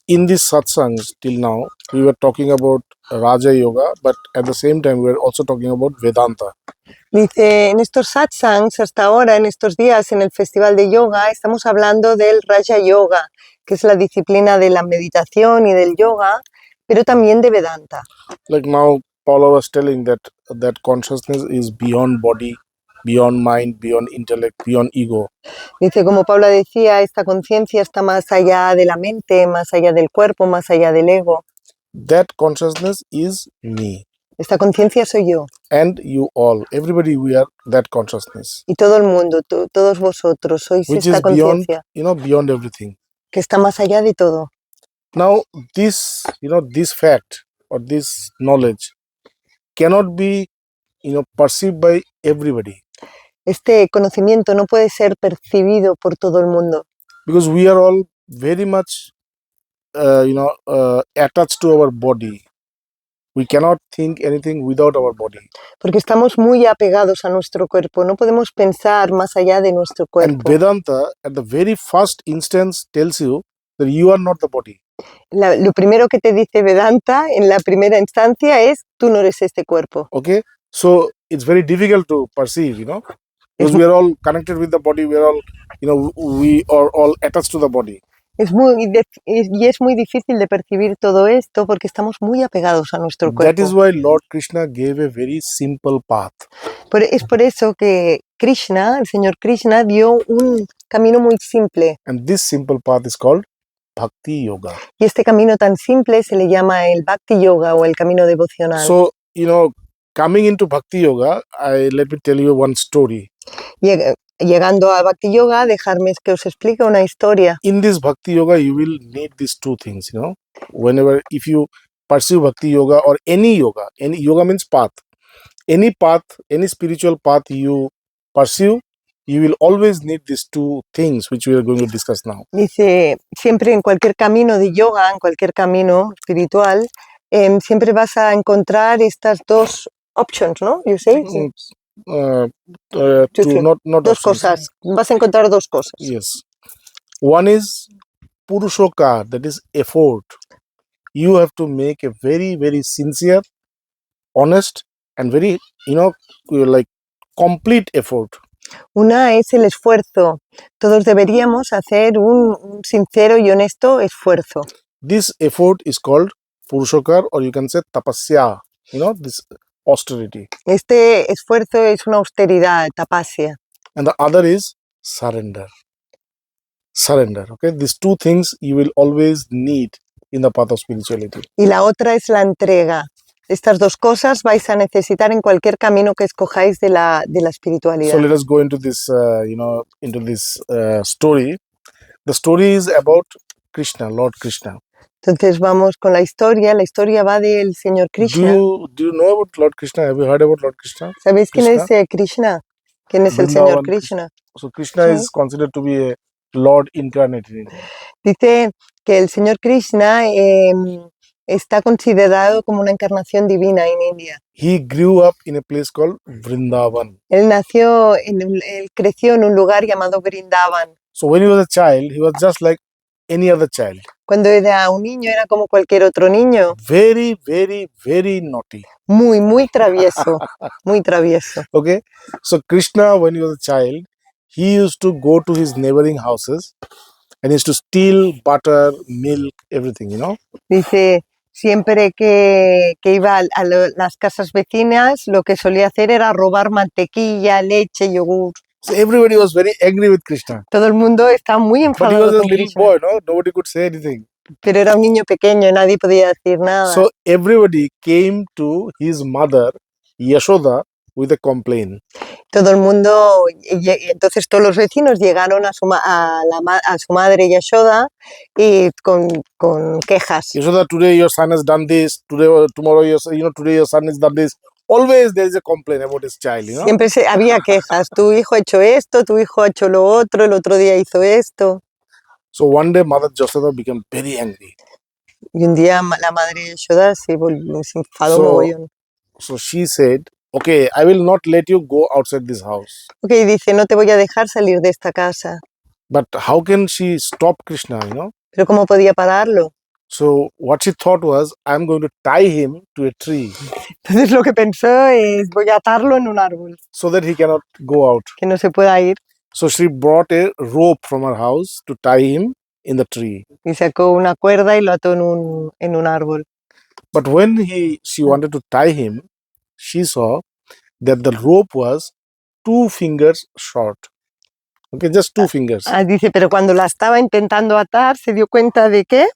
in this satsangs till now, we were talking about Raja Yoga, but at the same time, we were also talking about Vedanta. Dice, en estos satsangs, hasta ahora, en estos días, en el Festival de Yoga, estamos hablando del Raja Yoga, que es la disciplina de la meditación y del yoga, pero también de Vedanta. Like now, Paula was telling that consciousness is beyond body, beyond mind, beyond intellect, beyond ego. Dice, como Paula decía, esta conciencia está más allá de la mente, más allá del cuerpo, más allá del ego. That consciousness is me. Esta conciencia soy yo. And you all, everybody, we are that consciousness. Y todo el mundo, todos vosotros, sois Which esta is beyond, conciencia beyond everything. que está más allá de todo. Now, this fact or this knowledge cannot be, perceived by everybody. Este conocimiento no puede ser percibido por todo el mundo. Because we are all very much, attached to our body. We cannot think anything without our body. Porque estamos muy apegados a nuestro cuerpo. No podemos pensar más allá de nuestro And cuerpo. Vedanta, at the very first instance, tells you that you are not the body. Lo primero que te dice Vedanta en la primera instancia es, tú no eres este cuerpo. Okay? So, it's very difficult to perceive, because we are all connected with the body. We are all, we are all attached to the body. Es muy difícil de percibir todo esto porque estamos muy apegados a nuestro That cuerpo. is why Lord Krishna gave a very simple path. Es por eso que Krishna, el Señor Krishna, dio un camino muy simple. And this simple path is called Bhakti Yoga. Y este camino tan simple se le llama el Bhakti Yoga o el camino devocional. So, coming into Bhakti Yoga, let me tell you one story. Llegando a Bhakti Yoga, dejarme que os explique una historia. In this Bhakti Yoga, you will need these two things, Whenever, if you pursue Bhakti Yoga or any yoga means path. Any path, any spiritual path you pursue, you will always need these two things, which we are going to discuss now. Dice, siempre en cualquier camino de yoga, en cualquier camino espiritual, siempre vas a encontrar estas dos options, ¿no? You say? Not dos options. cosas. Vas a encontrar dos cosas. Yes. One is Purushoka, that is effort. You have to make a very, very sincere, honest, and very, complete effort. Una es el esfuerzo. Todos deberíamos hacer un sincero y honesto esfuerzo. This effort is called Purushoka, or you can say tapasya, this austerity. Este esfuerzo es una austeridad, tapasya. And the other is surrender. Surrender, okay? These two things you will always need in the path of spirituality. Y la otra es la entrega. Estas dos cosas vais a necesitar en cualquier camino que escojáis de la espiritualidad. So let us go into this, story. The story is about Krishna, Lord Krishna. Entonces vamos con la historia. La historia va del Señor Krishna. Do you know about Lord Krishna? Have you heard about Lord Krishna? ¿Sabéis quién es Krishna? ¿Quién es el Señor Krishna? So Krishna is considered to be a Lord incarnate in India. Dice que el Señor Krishna está considerado como una encarnación divina en India. He grew up in a place called Vrindavan. Él creció en un lugar llamado Vrindavan. So when he was a child, he was just like any other child. Cuando era un niño era como cualquier otro niño. Very, very, very naughty. Muy, muy travieso. Muy travieso. Okay. So Krishna, when he was a child, he used to go to his neighboring houses and he used to steal butter, milk, everything, Dice, siempre que iba a las casas vecinas, lo que solía hacer era robar mantequilla, leche, yogur. So everybody was very angry with Krishna. Todo el mundo estaba muy enfadado con Krishna. But he was a little boy, Nobody could say anything. Pero era un niño pequeño, nadie podía decir nada. So everybody came to his mother, Yashoda, with a complaint. Todo el mundo, entonces todos los vecinos llegaron a su madre Yashoda y con quejas. Yashoda, today your son has done this. Tomorrow your son has done this. Always there is a complaint about his child, Siempre había quejas. Tu hijo ha hecho esto, tu hijo ha hecho lo otro, el otro día hizo esto. So one day Mother Yashoda became very angry. Y un día la madre Yashoda se enfadó mogollón. So she said, okay, I will not let you go outside this house. Okay, dice, no te voy a dejar salir de esta casa. But how can she stop Krishna, Pero ¿cómo podía pararlo? So what she thought was, I'm going to tie him to a tree Entonces lo que pensó es, voy a atarlo en un árbol, so that he cannot go out. que no se pueda ir. So she brought a rope from her house to tie him in the tree. Y sacó una cuerda y lo ató en un árbol. But when she wanted to tie him, she saw that the rope was 2 fingers short. Okay, just 2 fingers. Dice, pero cuando la estaba intentando atar, se dio cuenta de que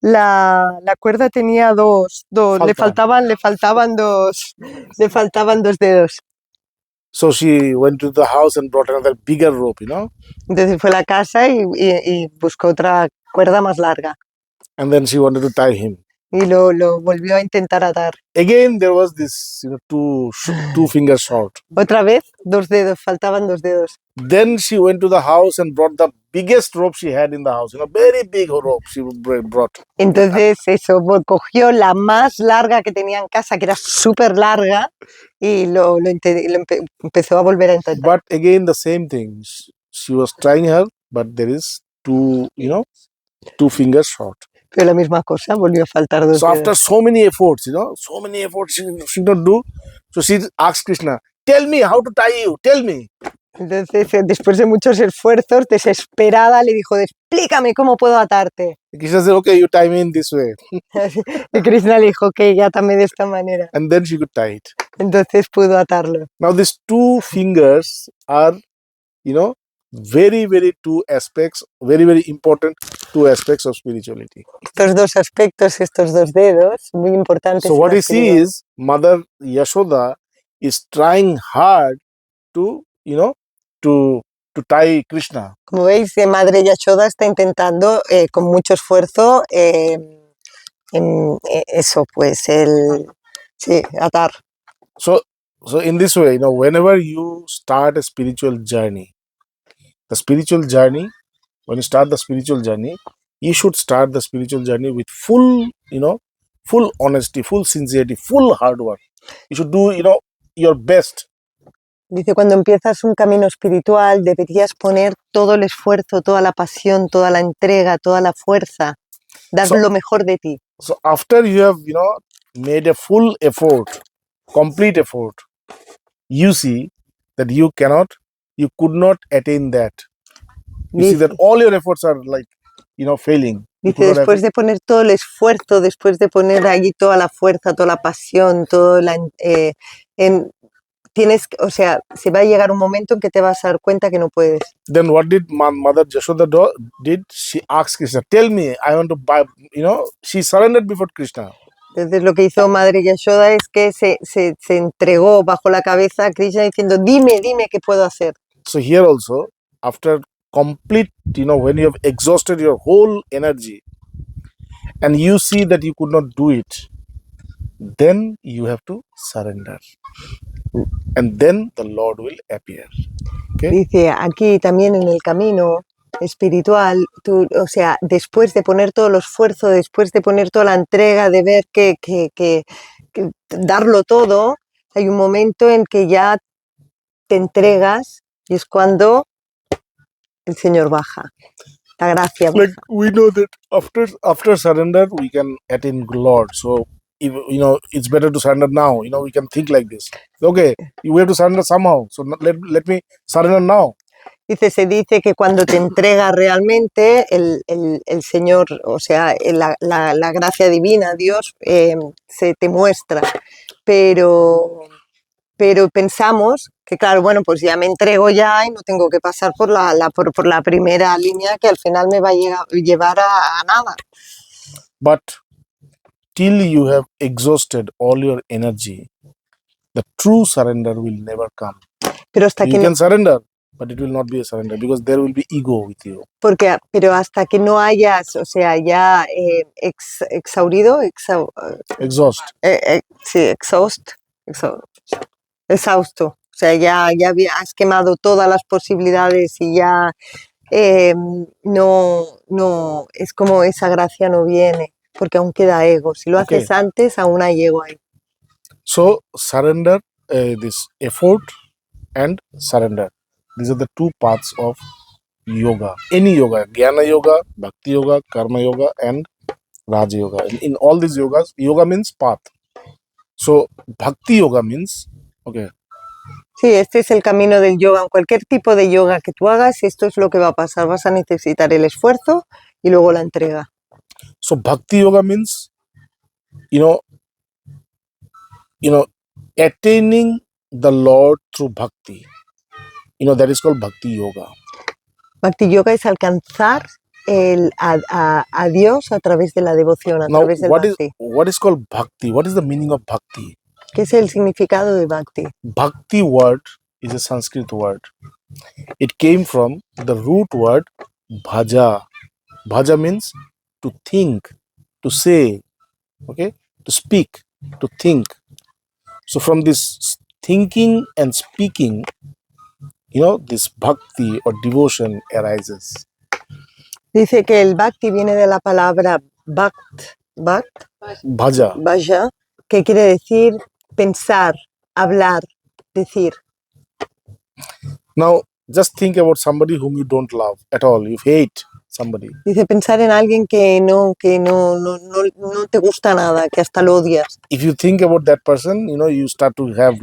la cuerda tenía le faltaban dos dedos. So she went to the house and brought another bigger rope, Entonces fue a la casa y buscó otra cuerda más larga and then she wanted to tie him. y lo volvió a intentar atar. Again, there was this, 2 fingers short. Otra vez, faltaban 2 dedos. Then she went to the house and brought the biggest rope she had in the house, very big rope she brought. Entonces cogió la más larga que tenía en casa, que era súper larga, y empezó a volver a intentar. But again, the same thing. She was trying her, but there is 2 fingers short. Pero la misma cosa, volvió a faltar 2 So dedos. after so many efforts, she don't do. So she asked Krishna, tell me how to tie you, tell me. Entonces, después de muchos esfuerzos, desesperada, le dijo, explícame cómo puedo atarte. Krishna said, okay, you tie me in this way. Y Krishna le dijo, ok, atame de esta manera. And then she could tie it. Entonces pudo atarlo. Now these 2 fingers are, very, very 2 aspects, very, very important 2 aspects of spirituality. Estos 2 aspectos, estos 2 dedos, muy importantes. So what you see is Mother Yashoda is trying hard to, to tie Krishna. Como veis, Madre Yashoda está intentando con mucho esfuerzo eso, pues atar. So in this way, whenever you start a spiritual journey, when you start the spiritual journey, you should start the spiritual journey with full honesty, full sincerity, full hard work. You should do, your best. Dice, cuando empiezas un camino espiritual, deberías poner todo el esfuerzo, toda la pasión, toda la entrega, toda la fuerza, dar lo mejor de ti. So after you have, made a full effort, complete effort, you see that you could not attain that. You see that all your efforts are like, failing. Dice, después de poner todo el esfuerzo, después de poner allí toda la fuerza, toda la pasión, se va a llegar un momento en que te vas a dar cuenta que no puedes. Then what did Mother Yashoda did? She asked Krishna, tell me, I want to buy, she surrendered before Krishna. Entonces lo que hizo Madre Yashoda es que se entregó bajo la cabeza a Krishna diciendo, dime qué puedo hacer. So here also, after complete, when you have exhausted your whole energy and you see that you could not do it, then you have to surrender. And then the Lord will appear. Okay? Dice, aquí también en el camino espiritual, después de poner todo el esfuerzo, después de poner toda la entrega, de ver que darlo todo, hay un momento en que ya te entregas y es cuando el Señor baja. La gracia baja. Like we know that after surrender we can attain Lord. So if, it's better to surrender now. We can think like this. Okay, we have to surrender somehow. So let me surrender now. Se dice que cuando te entregas realmente, el Señor, la gracia divina, Dios, se te muestra. Pero pensamos que, claro, bueno, pues ya me entrego ya y no tengo que pasar por la primera línea que al final me va a llevar a nada. But till you have exhausted all your energy, the true surrender will never come. Pero hasta you can surrender, but it will not be a surrender because there will be ego with you. Pero hasta que no hayas, ya exhaurido, exhausto. Ya has quemado todas las posibilidades y ya no, es como esa gracia no viene, porque aún queda ego. Si lo haces antes, aún hay ego ahí. So surrender, this effort and surrender. These are the 2 paths of yoga. Any yoga, Jnana yoga, Bhakti yoga, Karma yoga, and Raja Yoga. In all these yogas, yoga means path. So Bhakti Yoga means, okay, Sí, este es el camino del yoga. En cualquier tipo de yoga que tú hagas, esto es lo que va a pasar. Vas a necesitar el esfuerzo y luego la entrega. so Bhakti Yoga means, you know, attaining the Lord through bhakti. That is called Bhakti Yoga. Bhakti yoga es alcanzar a Dios a través de la devoción, a Now, través del bhakti. what is called bhakti? What is the meaning of bhakti? ¿Qué es el significado de bhakti? Bhakti word is a Sanskrit word. It came from the root word bhaja. Bhaja means to think, to say, okay, to speak, to think. So from this thinking and speaking, this bhakti or devotion arises. Dice que el bhakti viene de la palabra bhakt, Bhaja. bhaja, que quiere decir pensar, hablar, decir. Now, just think about somebody whom you don't love at all. You hate somebody. Dice pensar en alguien que no te gusta nada, que hasta lo odias. If you think about that person, you start to have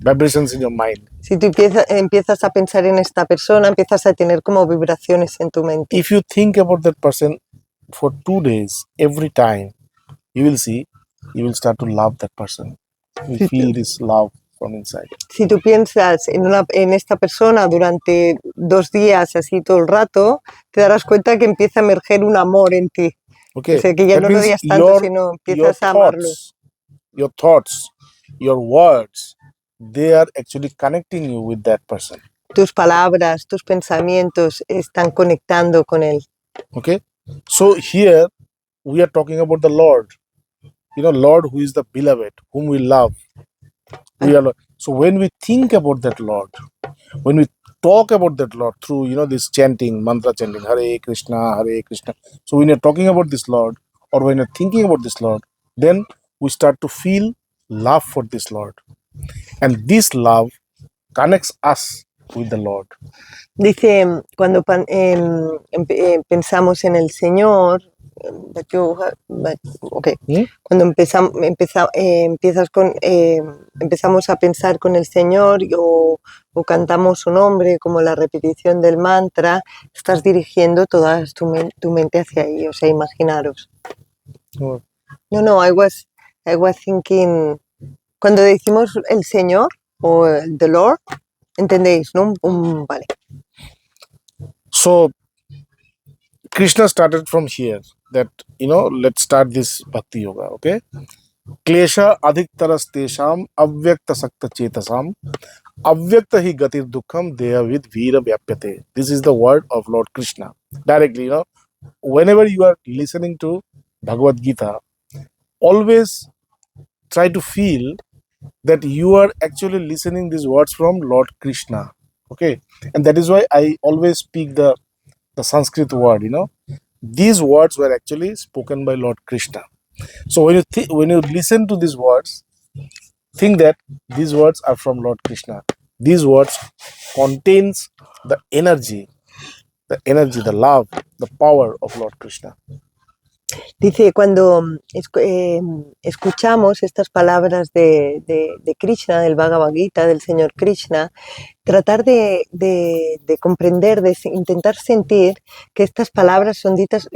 vibrations in your mind. Si tú empiezas a pensar en esta persona, empiezas a tener como vibraciones en tu mente. If you think about that person for 2 days, every time, you will see, you will start to love that person. You will feel this love from inside. Si tú piensas en esta persona durante 2 días, así todo el rato, te darás cuenta que empieza a emerger un amor en ti. Okay, O sea, que ya that no lo means odias tanto, sino empiezas a amarlo. your thoughts, your words, they are actually connecting you with that person. Tus palabras, tus pensamientos están conectando con él. Okay, so here we are talking about the Lord. Lord who is the beloved, whom we love. So when we think about that Lord, when we talk about that Lord through this chanting, mantra chanting, Hare Krishna, Hare Krishna. So when you're talking about this Lord, or when you're thinking about this Lord, then we start to feel love for this Lord. And this love connects us with the Lord. Dice, cuando pensamos en el Señor, cuando empezamos a pensar con el Señor o cantamos su nombre, como la repetición del mantra, estás dirigiendo toda tu mente hacia ahí, o sea, imaginaros. Oh. No, I was thinking, cuando decimos el Señor o the Lord, ¿entendéis? ¿No? Vale. So Krishna started from here that, let's start this Bhakti Yoga, okay? Klesha adhiktarastesham avyakta sakta chetasam avyakta hi gatir dukkham deha vid veera vyapyate. This is the word of Lord Krishna. Directly, whenever you are listening to Bhagavad Gita, always try to feel that you are actually listening these words from Lord Krishna. Okay? And that is why I always speak the Sanskrit word, These words were actually spoken by Lord Krishna. So when you listen to these words, think that these words are from Lord Krishna. These words contains the energy, the love, the power of Lord Krishna. Dice, cuando escuchamos estas palabras de Krishna, del Bhagavad Gita, del Señor Krishna, tratar de comprender, de intentar sentir que estas palabras son dichas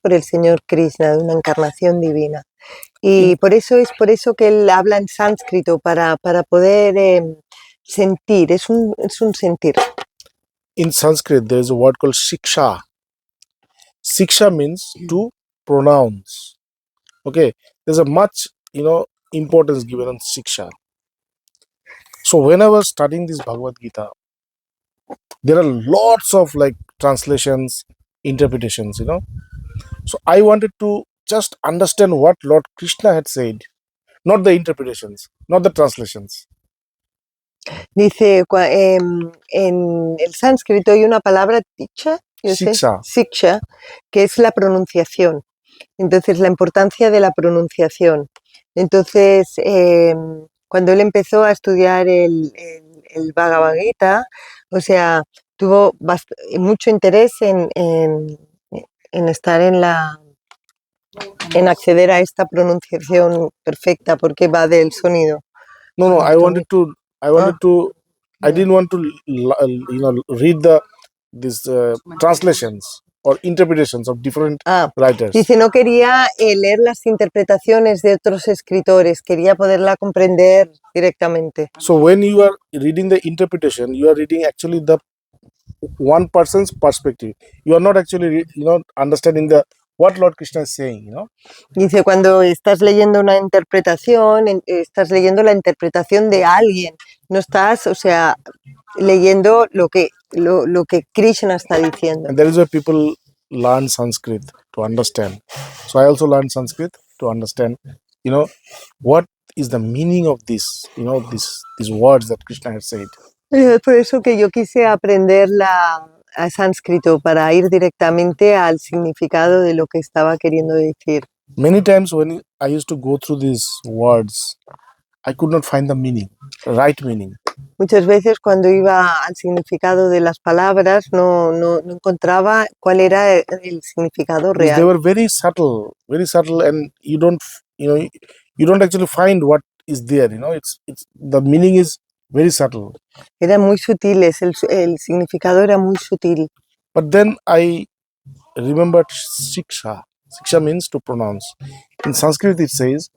por el Señor Krishna, de una encarnación divina. Y por eso que él habla en sánscrito, para poder sentir, es un sentir. In Sanskrit, there is a word called shiksha. Shiksha means to pronounce. Okay, there's a much importance given on shiksha. So when I was studying this Bhagavad Gita, there are lots of translations, interpretations. So I wanted to just understand what Lord Krishna had said, not the interpretations, not the translations. Dice, en el sánscrito hay una palabra siksha, que es la pronunciación. Entonces, la importancia de la pronunciación. Entonces, cuando él empezó a estudiar el Bhagavad Gita, o sea, tuvo mucho interés en estar en la en acceder a esta pronunciación perfecta, porque va del sonido. No, I wanted Ah. to, I didn't want to, read these translations or interpretations of different writers. Dice, no quería leer las interpretaciones de otros escritores, quería poderla comprender directamente. So when you are reading the interpretation, you are reading actually the one person's perspective. You are not actually, understanding what Lord Krishna is saying. Dice, cuando estás leyendo una interpretación, estás leyendo la interpretación de alguien, no estás, o sea, leyendo lo que Krishna está diciendo. And that is why people learn Sanskrit to understand. So I also learned Sanskrit to understand, what is the meaning of this, these words that Krishna has said. Es por eso que yo quise aprender a sánscrito, para ir directamente al significado de lo que estaba queriendo decir. Many times when I used to go through these words, I could not find the meaning, right meaning. Muchas veces cuando iba al significado de las palabras no encontraba cuál era el significado Because they real. were very subtle, and you don't actually find what is there. It's the meaning is very subtle. Eran muy sutiles, el significado era muy sutil. But then I remembered Shiksha. Shiksha means to pronounce. In Sanskrit it says,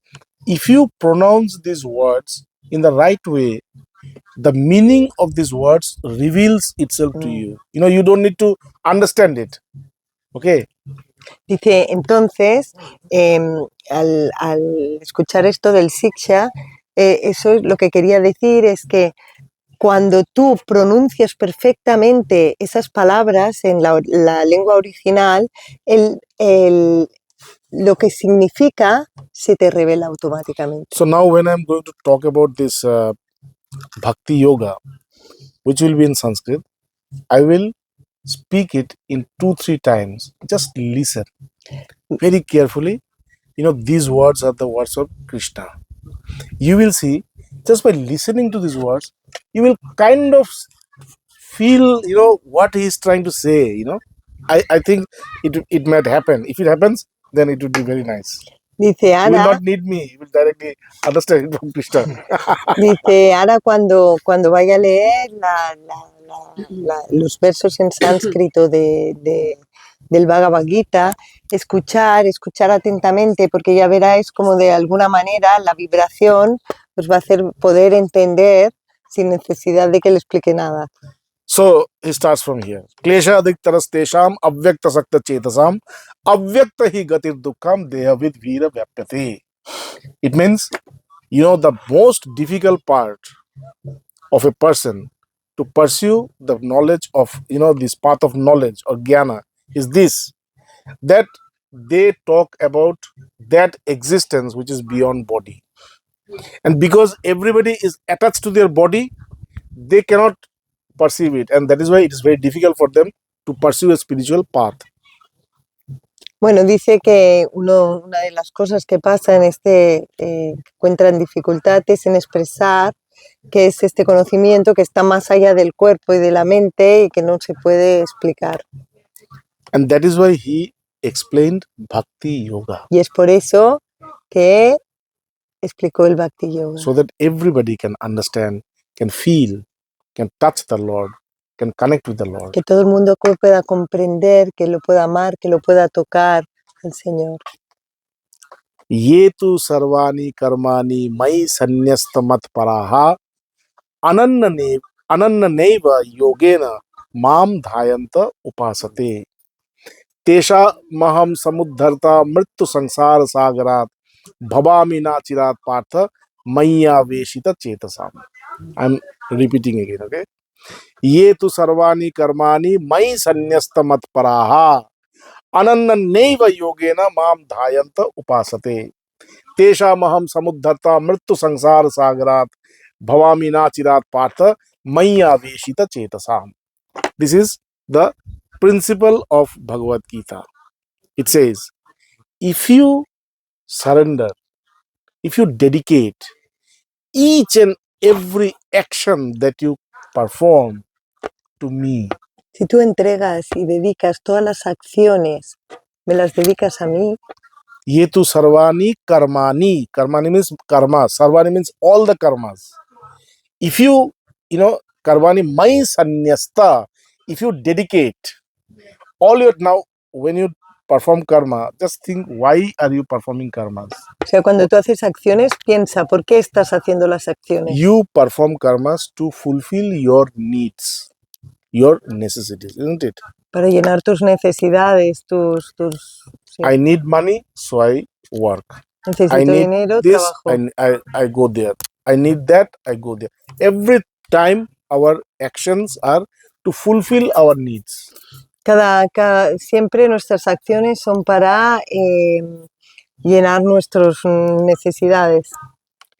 if you pronounce these words in the right way, the meaning of these words reveals itself to you. You don't need to understand it. Okay? Dice, entonces, al escuchar esto del Siksha, eso es lo que quería decir, es que cuando tú pronuncias perfectamente esas palabras en la lengua original, lo que significa se te revela automáticamente. So now when I'm going to talk about this Bhakti Yoga, which will be in Sanskrit, I will speak it in 2-3 times. Just listen very carefully. These words are the words of Krishna. You will see, just by listening to these words, you will kind of feel, what he is trying to say. I think it might happen. If it happens, then it would be very nice. Dice, You will Ana, not need me. You will directly understand it from Krishna. dice, ahora cuando vaya a leer los versos en sánscrito del Bhagavad Gita, escuchar atentamente, porque ya verás como de alguna manera la vibración os va a hacer poder entender sin necesidad de que le explique nada. So he starts from here. Klesha adiktaras tesham avyakta sakta chetasam avyakta hi gatir dukkham dehavid vira vyapyate. It means, the most difficult part of a person to pursue the knowledge of, this path of knowledge or jnana is this, that they talk about that existence which is beyond body. And because everybody is attached to their body, they cannot perceive it. And that is why it is very difficult for them to pursue a spiritual path. Bueno, dice que una de las cosas que pasa en que encuentran dificultades en expresar, que es este conocimiento que está más allá del cuerpo y de la mente y que no se puede explicar. And that is why he explained Bhakti Yoga. Y es por eso que explicó el Bhakti Yoga. So that everybody can understand, can feel, can touch the Lord, can connect with the Lord. Que todo el mundo pueda comprender, que lo pueda amar, que lo pueda tocar al Señor. Yetu sarvani karmani mai sanyastamat paraha ananna neva yogena mam dhayanta upasate. Tesha maham samudharta mrittu sansara sagarat bhavami nachirat partha maya veshita chetasam. I'm repeating again, okay? Ye tu sarvani karmani mai sanyasta mat paraha ananna neva yogena mam dhayanta upasate. Tesha maham samudharta mrittu sansara sagarat bhavami nachirat partha maya veshita chetasam. This is the principle of Bhagavad Gita. It says, if you surrender, if you dedicate each and every action that you perform to me, Si tú entregas y dedicas todas las acciones, me las dedicas a mí, Yetu sarvani karmani. Karmani means karma. Sarvani means all the karmas. If you karmani mai sanyasta, if you dedicate all your, now when you perform karma, just think, why are you performing karmas? O sea, cuando tú haces acciones, piensa, ¿por qué estás haciendo las acciones? You perform karmas to fulfill your needs, your necessities, isn't it? Para llenar tus necesidades, sí. I need money, so I work. I Necesito need dinero, this, trabajo. I go there. I need that, I go there. Every time our actions are to fulfill our needs. Siempre nuestras acciones son para llenar nuestras necesidades.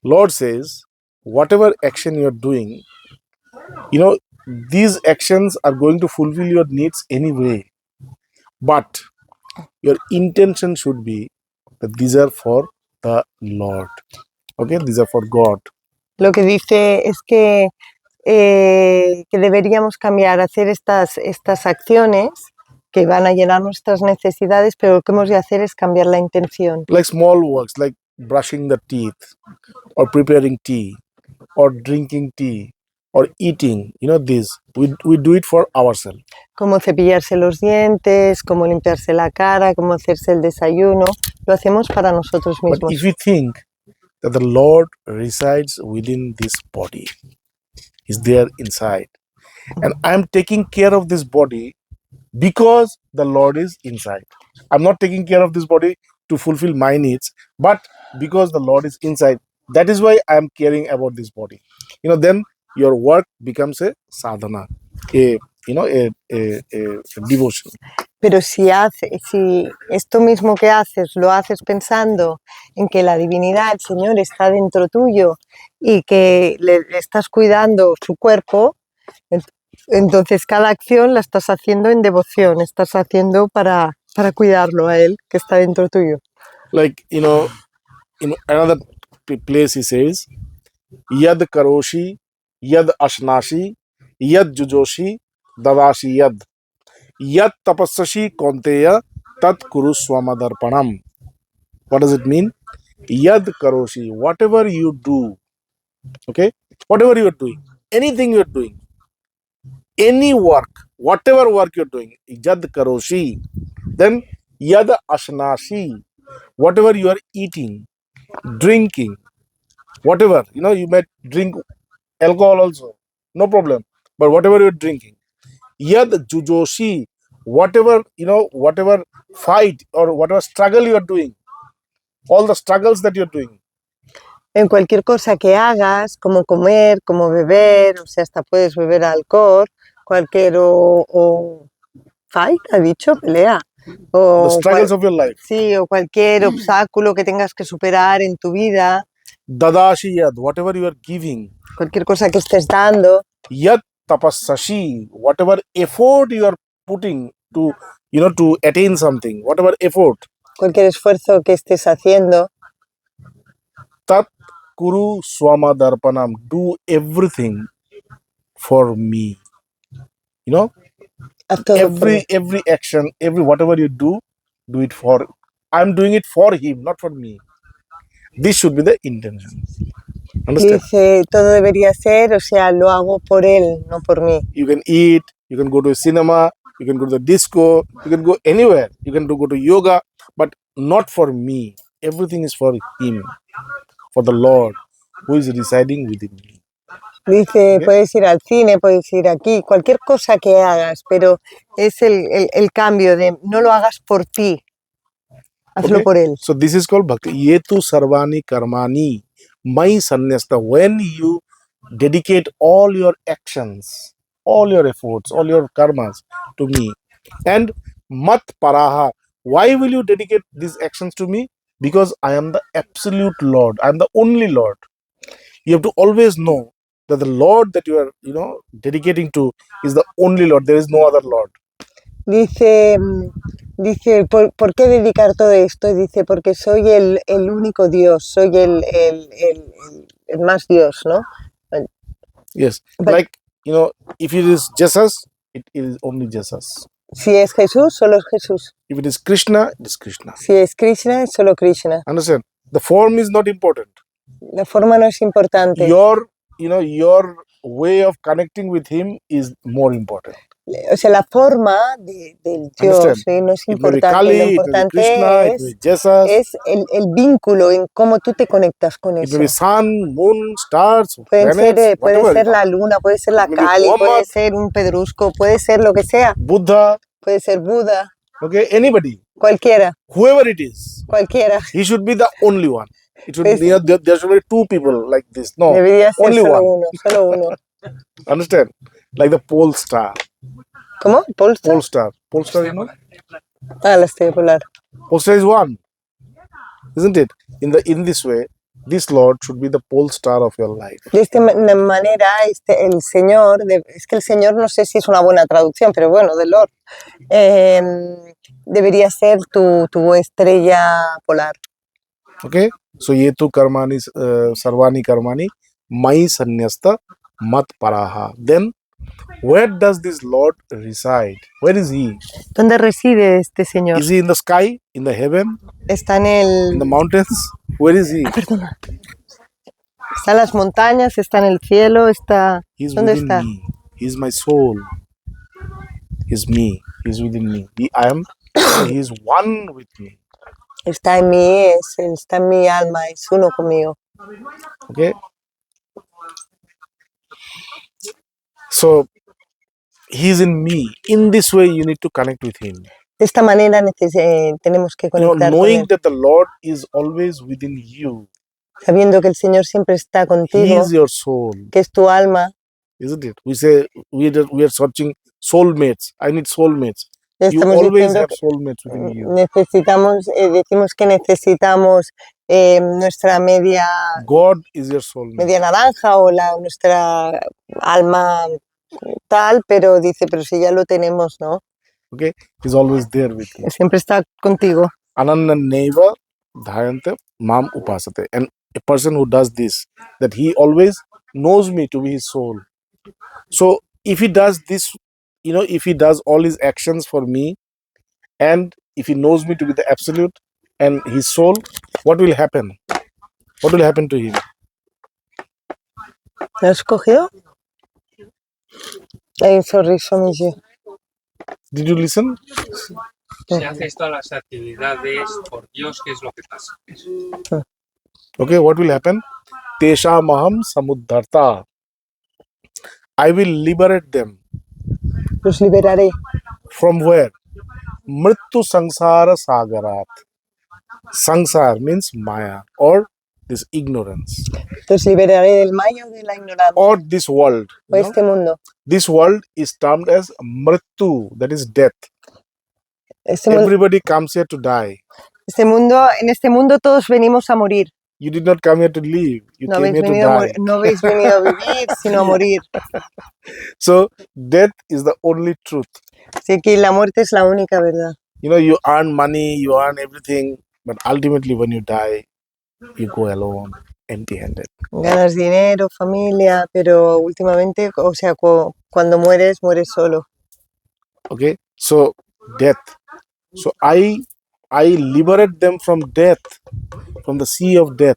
Lord says, whatever action you're doing, these actions are going to fulfill your needs anyway. But your intention should be that these are for the Lord. Okay, these are for God. Lo que dice es que deberíamos cambiar, hacer estas acciones que van a llenar nuestras necesidades, pero lo que hemos de hacer es cambiar la intención. Like small works, like brushing the teeth, or preparing tea, or drinking tea, or eating, this. We do it for ourselves. Como cepillarse los dientes, como limpiarse la cara, como hacerse el desayuno, lo hacemos para nosotros But mismos. if we think that the Lord resides within this body, He's there inside, and I'm taking care of this body because the Lord is inside. I'm not taking care of this body to fulfill my needs, but because the Lord is inside. That is why I'm caring about this body. Then your work becomes a sadhana, a devotion. Pero si esto mismo que haces lo haces pensando en que la divinidad, el Señor, está dentro tuyo y que le estás cuidando su cuerpo, entonces cada acción la estás haciendo en devoción, estás haciendo para cuidarlo a Él, que está dentro tuyo. Like, in another place he says, Yad karoshi, yad ashnashi, yad jujoshi, dadashi yad. Yat tapassashi konteya tat kuru swamadarpanam. What does it mean? Yad karoshi, whatever you do, okay? Whatever you are doing, anything you are doing, any work, whatever work you are doing, yad karoshi. Then yad ashnashi, whatever you are eating, drinking, whatever, you might drink alcohol also, no problem. But whatever you're drinking, yad jujoshi, whatever whatever fight or whatever struggle you are doing, all the struggles that you're doing, En cualquier cosa que hagas, como comer, como beber, o sea, hasta puedes beber alcohol, cualquier fight, ha dicho, pelea. the struggles of your life, Sí, o cualquier obstáculo que tengas que superar en tu vida, dadashi yad, whatever you are giving, cualquier cosa que estés dando, yad tapassashi, whatever effort you are putting to to attain something, whatever effort, cualquier esfuerzo que estés haciendo, tat kuru swamadarpanam, do everything for me. haz todo por él. Every action, whatever you do it for, I'm doing it for him, not for me. This should be the intention. Understand? Dice, todo debería ser, o sea, lo hago por él, no por mí. You can eat, you can go to a cinema, you can go to the disco, you can go anywhere, you can go to yoga, but not for me. Everything is for him, for the Lord who is residing within me. Dice, Okay? puedes ir al cine, puedes ir aquí, cualquier cosa que hagas, pero es el cambio de no lo hagas por ti, hazlo Okay? por él. So this is called bhakti. Yetu sarvani karmani mai sanyasta. When you dedicate all your actions, all your efforts, all your karmas to me, and mat paraha. Why will you dedicate these actions to me? Because I am the absolute Lord. I am the only Lord. You have to always know that the Lord that you are, dedicating to is the only Lord. There is no other Lord. Dice, ¿por qué dedicar todo esto? Dice, porque soy el único Dios, soy el más Dios, ¿no? Yes. But- Like, if it is Jesus, it is only Jesus. Si es Jesús, solo es Jesús. If it is Krishna, it is Krishna. Si es Krishna, es solo Krishna. Understand? The form is not important. La forma no es importante. Your way of connecting with him is more important. O sea, la forma del Dios Understand? no es It may be importante. Kali, Lo it may be importante Krishna, it may be Jesus, es el vínculo, en cómo tú te conectas con it eso. may be sun, moon, stars, Puede planets, whatever. ser la luna, puede ser la It may be Kali, puede Muhammad, ser un pedrusco, puede ser lo que sea. Buddha, Puede ser Buda, okay, anybody, cualquiera, whoever it is, cualquiera. he should be the only one. It should Pues- be, there should be two people like this. No, Debería ser only solo one. uno, solo uno. Understand? Like the pole star. ¿Cómo? ¿Polestar? Pole star. Pole star, you know? Ah, la estrella polar. Pole star is one. Isn't it? In this way, this Lord should be the pole star of your life. De esta manera, el Señor, es que el Señor no sé si es una buena traducción, pero bueno, del Lord, debería ser tu estrella polar. Okay? So, yetu karmani sarvani karmani mai sanyasta mat paraha. Then, where does this Lord reside? Where is he? ¿Dónde reside este Señor? Is he in the sky? In the heaven? Está en In the mountains? Where is he? Perdona. Está en las montañas, está en el cielo, está... He's ¿Dónde within está? me. He's my soul. He's me. He's within me. He is one with me. Está en mí, está en mi alma, es uno conmigo. Okay? So, he's in me. In this way, you need to connect with him. De esta manera tenemos que conectar con Knowing él, that the Lord is always within you. sabiendo que el Señor siempre está He contigo, is your soul. que es tu alma. Isn't it? We say we are searching soulmates. I need soulmates. You Estamos always diciendo have que soulmates within you. decimos que necesitamos nuestra media God is your soulmate. naranja o nuestra alma tal, pero dice, pero si ya lo tenemos, ¿no? Okay? He's always there with you. Siempre está contigo. Ananya neva dhayante mam upasate. And a person who does this, that he always knows me to be his soul. So if he does this, if he does all his actions for me, and if he knows me to be the absolute and his soul, what will happen? What will happen to him? ¿Lo has cogido? Sorry, Swamiji. Did you listen? Si haces todas las actividades por Dios, ¿qué es lo que pasa? Okay, what will happen? Tesha maham samudharta. I will liberate them. Los liberaré. From where? Mrityu sangsara sagarat. Sangsar means Maya or this ignorance. Los liberaré del maya o de la ignorancia. Or this world. O este mundo. This world is termed as Mrityu, that is death. Este Everybody comes here to die. en este mundo todos venimos a morir. You did not come here to live. You No came habéis, here to die. no habéis venido a vivir, sino a morir. So death is the only truth. Así que la muerte es la única verdad. You earn money, you earn everything, but ultimately when you die, you go alone, empty-handed. Ganas dinero, familia, pero últimamente, o sea, cuando mueres, mueres solo. Okay, so death. So I liberate them from death, from the sea of death.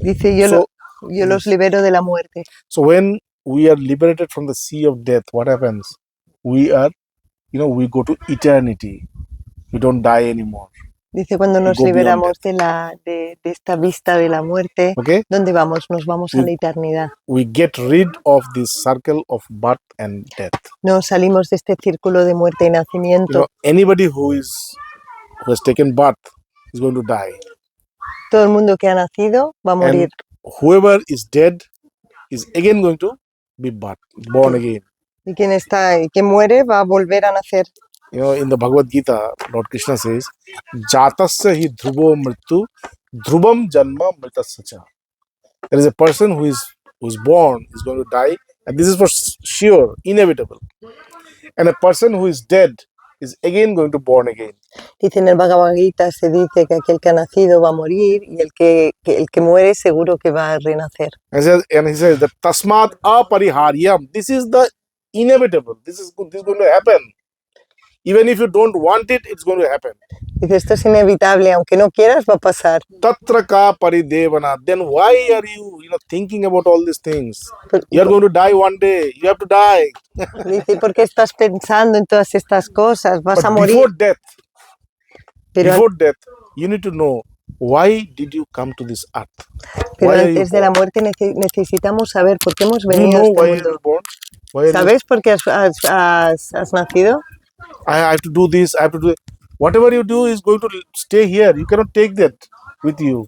Dice, yo los libero de la muerte. So when we are liberated from the sea of death, what happens? We are, we go to eternity. We don't die anymore. Dice, cuando nos liberamos de esta vista de la muerte, okay? ¿Dónde vamos? Nos vamos a la eternidad. We get rid of this circle of birth and death. Nos salimos de este círculo de muerte y nacimiento. Anybody who has taken birth is going to die. Todo el mundo que ha nacido va a morir. And whoever is dead is again going to be born again. Y quien muere va a volver a nacer. In the Bhagavad Gita, Lord Krishna says, Jatasya hi dhruvo mrityu, dhrubam janma mritasya cha. There is a person who is born, is going to die, and this is for sure, inevitable. And a person who is dead is again going to born again. Dice en el Bhagavad Gita, se dice que aquel que ha nacido va a morir y el que muere seguro que va a renacer. And he says that tasmat apariharyam. This is the inevitable. This is going to happen. Even if you don't want it, it's going to happen. Dice, esto es inevitable, aunque no quieras, va a pasar. Tatra ka paridevana. Then why are you, thinking about all these things? Por- You are going to die one day. You have to die. Dice, ¿por qué estás pensando en todas estas cosas? Vas a But morir. Pero, before death, you need to know why did you come to this earth? pero Why are you antes de la born? muerte necesitamos saber por qué hemos Do you venido a know este why are you mundo. born? Why are you? ¿Sabes por qué has nacido? I have to do this. I have to do. Whatever you do is going to stay here. You cannot take that with you.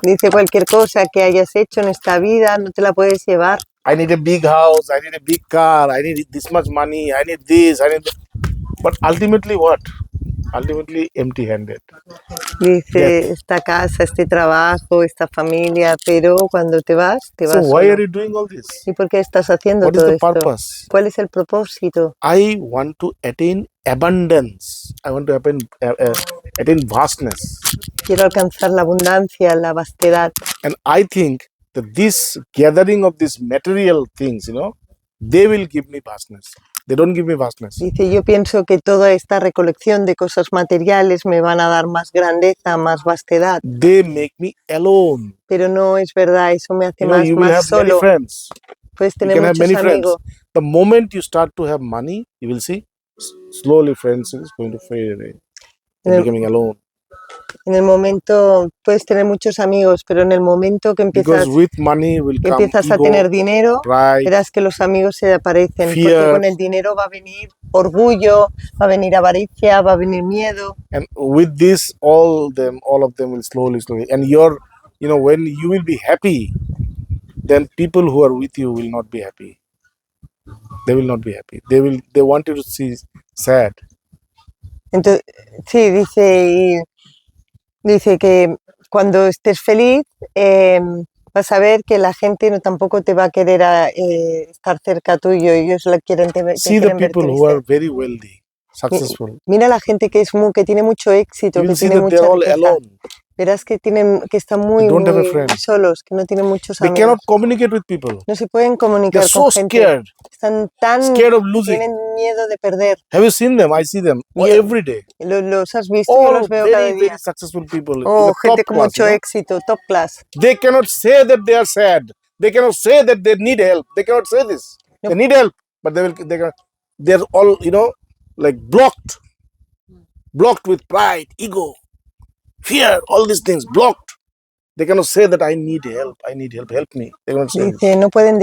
Dice, cualquier cosa que hayas hecho en esta vida no te la puedes llevar. I need a big house. I need a big car. I need this much money. I need this. I need. But ultimately, what? Ultimately, empty-handed. Dice, Death. esta casa, este trabajo, esta familia, pero cuando te vas So why solo. are you doing all this? ¿Y por qué estás haciendo What is todo the esto? purpose? ¿Cuál es el propósito? I want to attain abundance. I want to attain vastness. Quiero alcanzar la abundancia, la vastedad. And I think that this gathering of these material things, they will give me vastness. They don't give me vastness. Dice, yo pienso que toda esta recolección de cosas materiales me van a dar más grandeza, más vastedad. They make me alone. Pero no es verdad, eso me hace You will más have many solo. friends. Puedes You tener can have muchos many friends. amigos. The moment you start to have money, you will see slowly friends is going to fade away. You're becoming alone. En el momento puedes tener muchos amigos, pero en el momento que Because with money will come empiezas a ego, tener dinero, pride, verás que los amigos se aparecen, porque fear. con el dinero va a venir orgullo, va a venir avaricia, va a venir miedo. And with this, all of them will slowly. And when you will be happy, then people who are with you will not be happy. They will not be happy. They want you to see sad. Entonces, sí, dice que cuando estés feliz vas a ver que la gente tampoco te va a querer estar cerca tuyo, ellos See the quieren ver people who are very wealthy, successful. Mira la gente que tiene mucho éxito, You que will see tiene that they're mucha all riqueza. alone. Verás que están muy, They don't have a muy friend. solos, que no tienen muchos They amigos. cannot communicate with people. No se pueden comunicar They're so con gente. scared. Están Scared of losing. tienen miedo de perder. Have you seen them? I see them every day. ¿Los has visto? Yo All los veo cada very, día. very successful people in Oh, the top gente con class. mucho éxito, top class. They cannot say that they are sad. They cannot say that they need help. They cannot say this. No. They need help, but they're all like blocked with pride, ego, fear, all these things blocked. They cannot say that I need help, help me. They cannot say Dice, this. no pueden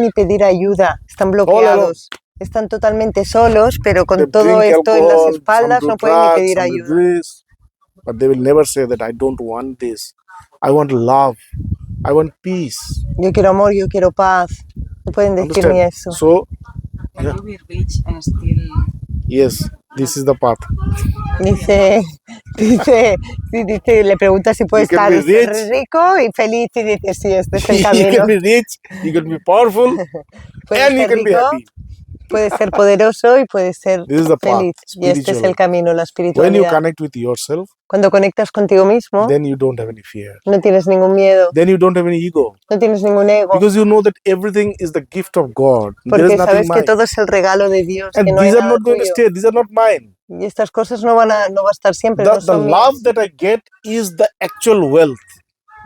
ni pedir ayuda, están bloqueados. Están totalmente solos, pero con They todo drink esto en las alcohol, some espaldas do no pueden ni drugs, pedir some do ayuda. this, but they will never say that I don't want this. I want love. I want peace. Yo quiero amor, yo quiero paz. No pueden decir ni Understand? eso. So, Can you be rich and still yes, this is the path. Le pregunta si puede You can estar be rich. rico y feliz y dice, sí, este es el You camino. can be rich, you can be powerful, Puede and you ser can be rico, happy. puede ser poderoso y puede ser This is the path, feliz. Y este es el spiritual. camino, la When you espiritualidad. connect with yourself, Cuando conectas contigo mismo, then you don't have any fear. no tienes ningún miedo, Then you don't have any ego. no tienes ningún ego, Because you know that everything is the gift of God. There is porque nothing sabes que mine. todo es el regalo de Dios, que And no hay these are nada not going to tuyo. stay. These are not mine. Y estas cosas no va a estar siempre, no The son love mías. that I get is the actual wealth.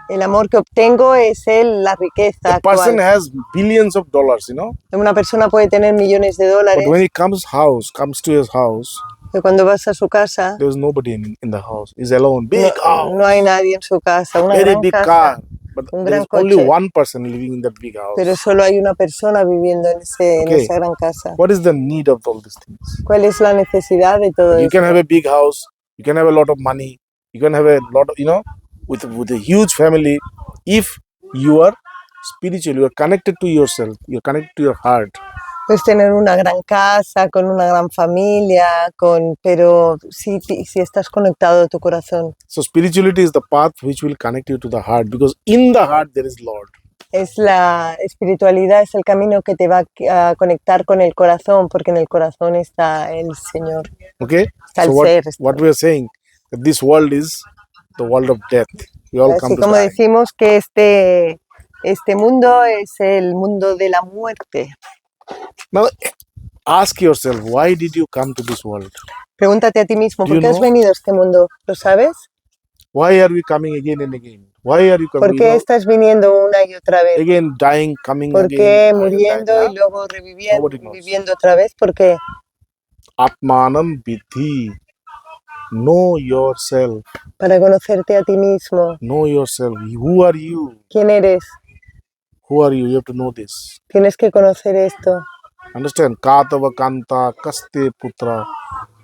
El amor que obtengo es la riqueza A person actual. has billions of dollars, Una persona puede tener millones de but dólares, when he comes to his house, pero cuando vas a su casa, there is nobody in the house. He's alone. no, Big house, no hay nadie en su casa, una very gran big casa, car, but un there gran is only coche, one person living in that big pero house. solo hay una persona viviendo en Okay. esa gran casa. What is the need of all these things? ¿Cuál es la necesidad de todo You can esto? have a big house, you can have a lot of money, you can have a lot of, with a huge family. If you are spiritual, you are connected to yourself, you are connected to your heart. Puedes tener una gran casa, con una gran familia, pero si estás conectado a tu corazón. So spirituality is the path which will connect you to the heart, because in the heart there is Lord. La espiritualidad es el camino que te va a conectar con el corazón, porque en el corazón está el Señor. Okay? Está So el what, ser. what we are saying, that this world is the world of death. We all come Así to como die. decimos que este mundo es el mundo de la muerte. Now, Ask yourself, why did you come to this world? Pregúntate a ti mismo, Do ¿por you qué has know? venido a este mundo? ¿Lo sabes? Why are we coming again and again? Why are you ¿Por coming? qué estás viniendo una y otra vez? Again, dying, coming ¿Por again, qué dying, muriendo dying, y luego reviviendo, Nobody knows. viviendo otra vez? ¿Por qué? Atmanam vidhi. Know yourself. Para conocerte a ti mismo. Know yourself. Who are you? ¿Quién eres? Who are you? You have to know this. Tienes que conocer esto. Understand? Katava kanta kaste putra.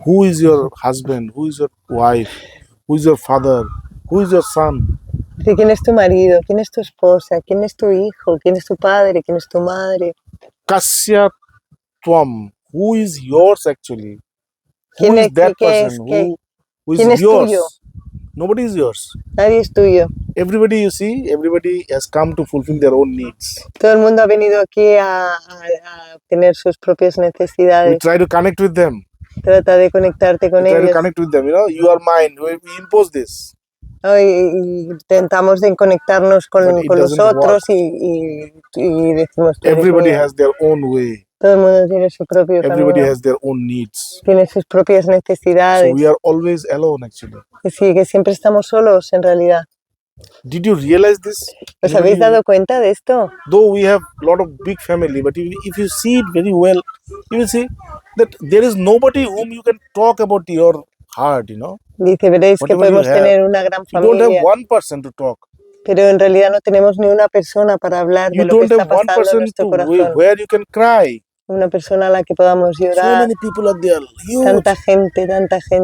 Who is your husband? Who is your wife? Who is your father? Who is your son? Dice, ¿quién es tu marido? ¿Quién es tu esposa? ¿Quién es tu hijo? ¿Quién es tu padre? ¿Quién es tu madre? Kasya tvam. Who is yours actually? Who ¿Quién is es, that qué person? es, qué? Who is ¿Quién es yours? tuyo? Nobody is yours. Nadie es tuyo. Everybody, you see, everybody has come to fulfill their own needs. Todo el mundo ha venido aquí a obtener sus propias We necesidades. try to connect with them. Trata de conectarte We con try to ellos. connect with them. You know, you are mine. We impose this. ¿No? Y intentamos de conectarnos But con, it con los doesn't work. otros y decimos, tú eres Everybody mío. has their own way. Todo el mundo tiene su propio Everybody camino, has their own needs. tiene sus propias So necesidades. we are always alone actually. Sí, que siempre estamos solos en realidad. Did you realize this? ¿Os habéis Anybody? dado cuenta de esto? Though we have a lot of big family, but if you see it very well, you will see that there is nobody whom you can talk about your heart, you know. Dice, veréis que Whatever you podemos have, tener una gran you don't have familia, one person to talk. pero en realidad no tenemos ni una persona para hablar de You lo que don't está have one pasando en person nuestro to corazón. where you can cry. Una persona a la que podamos So llorar. many people are there, huge, Tanta gente,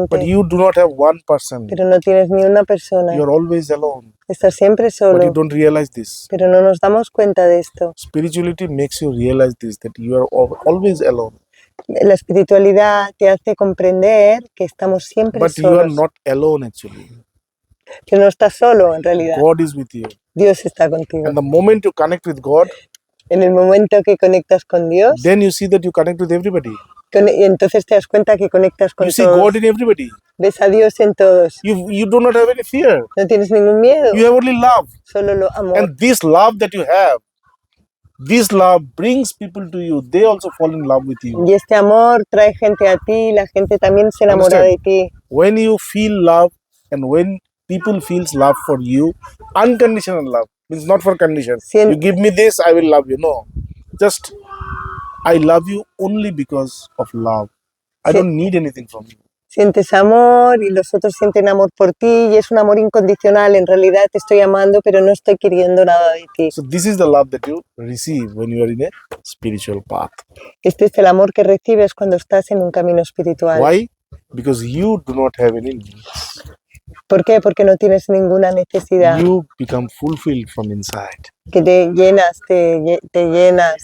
but you do not have one person. pero no tienes ni una persona. You are always alone, Estás siempre but solo, you don't realize this. pero no nos damos cuenta de esto. Spirituality makes you realize this, that you are always alone, La espiritualidad te hace comprender que estamos siempre but you are solos, not alone actually. que no estás solo en realidad. God is with you. Dios está contigo. And the moment you connect with God, En el momento que conectas con Dios, then you see that you connect with everybody. y entonces te das cuenta que conectas con You see todos. God in everybody. Ves a Dios en todos. You do not have any fear. No tienes ningún miedo, You have only love. solo lo amor. And this love that you have, this love brings people to you. They also fall in love with you. Y este amor trae gente a ti, la gente también se enamora de ti. When you feel love and when people feels love for you, unconditional love means not for condition. Sien- You give me this, I will love you. No, just I love you only because of love. I Sí. don't need anything from you. Sientes amor y los otros sienten amor por ti y es un amor incondicional. En realidad te estoy amando, pero no estoy queriendo nada de ti. So this is the love that you receive when you are in a spiritual path. Este es el amor que recibes cuando estás en un camino espiritual. Why? Because you do not have any needs. ¿Por qué? Porque no tienes ninguna necesidad. You become fulfilled from inside. Que te llenas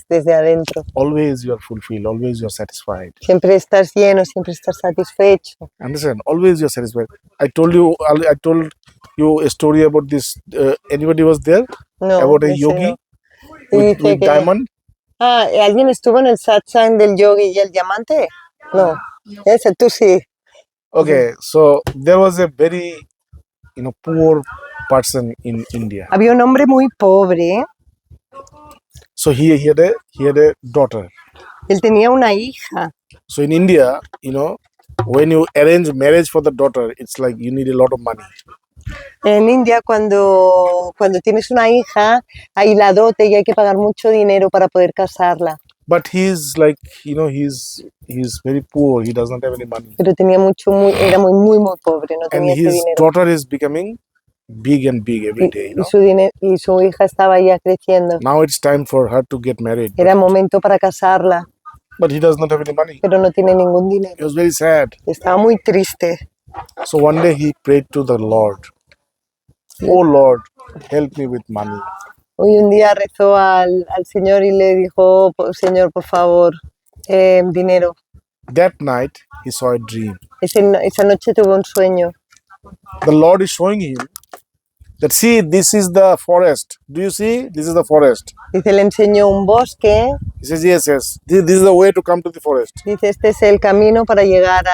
desde adentro. Always you are fulfilled. Always you are satisfied. Siempre estás lleno, siempre estás satisfecho. Understand? Always you are satisfied. I told you a story about this. Anybody was there? No, About a ese yogi no. Y with dice que... diamond. Ah, ¿alguien estuvo en el satsang del yogi y el diamante? No. Ese tú sí. Okay, so there was a very, poor person in India. Había un hombre muy pobre. So he had a daughter. Él tenía una hija. So in India, when you arrange marriage for the daughter, it's like you need a lot of money. En India, cuando tienes una hija, hay la dote y hay que pagar mucho dinero para poder casarla. But he's like, he's very poor. He does not have any money. Pero era muy pobre, no And tenía ese his dinero. daughter is becoming big and big every day. Y su hija estaba ya creciendo. Now it's time for her to get married. Era momento para casarla, But he does not have any money. pero no tiene ningún dinero. He was very sad. Estaba muy triste. So one day he prayed to the Lord. Oh Lord, help me with money. Hoy un día rezó al Señor y le dijo, Señor, por favor, dinero. That night he saw a dream. Esa noche tuvo un sueño. The Lord is showing him that, see, this is the forest. Do you see? This is the forest. Dice, le enseñó un bosque. He says, yes. This is the way to come to the forest. Dice, este es el camino para llegar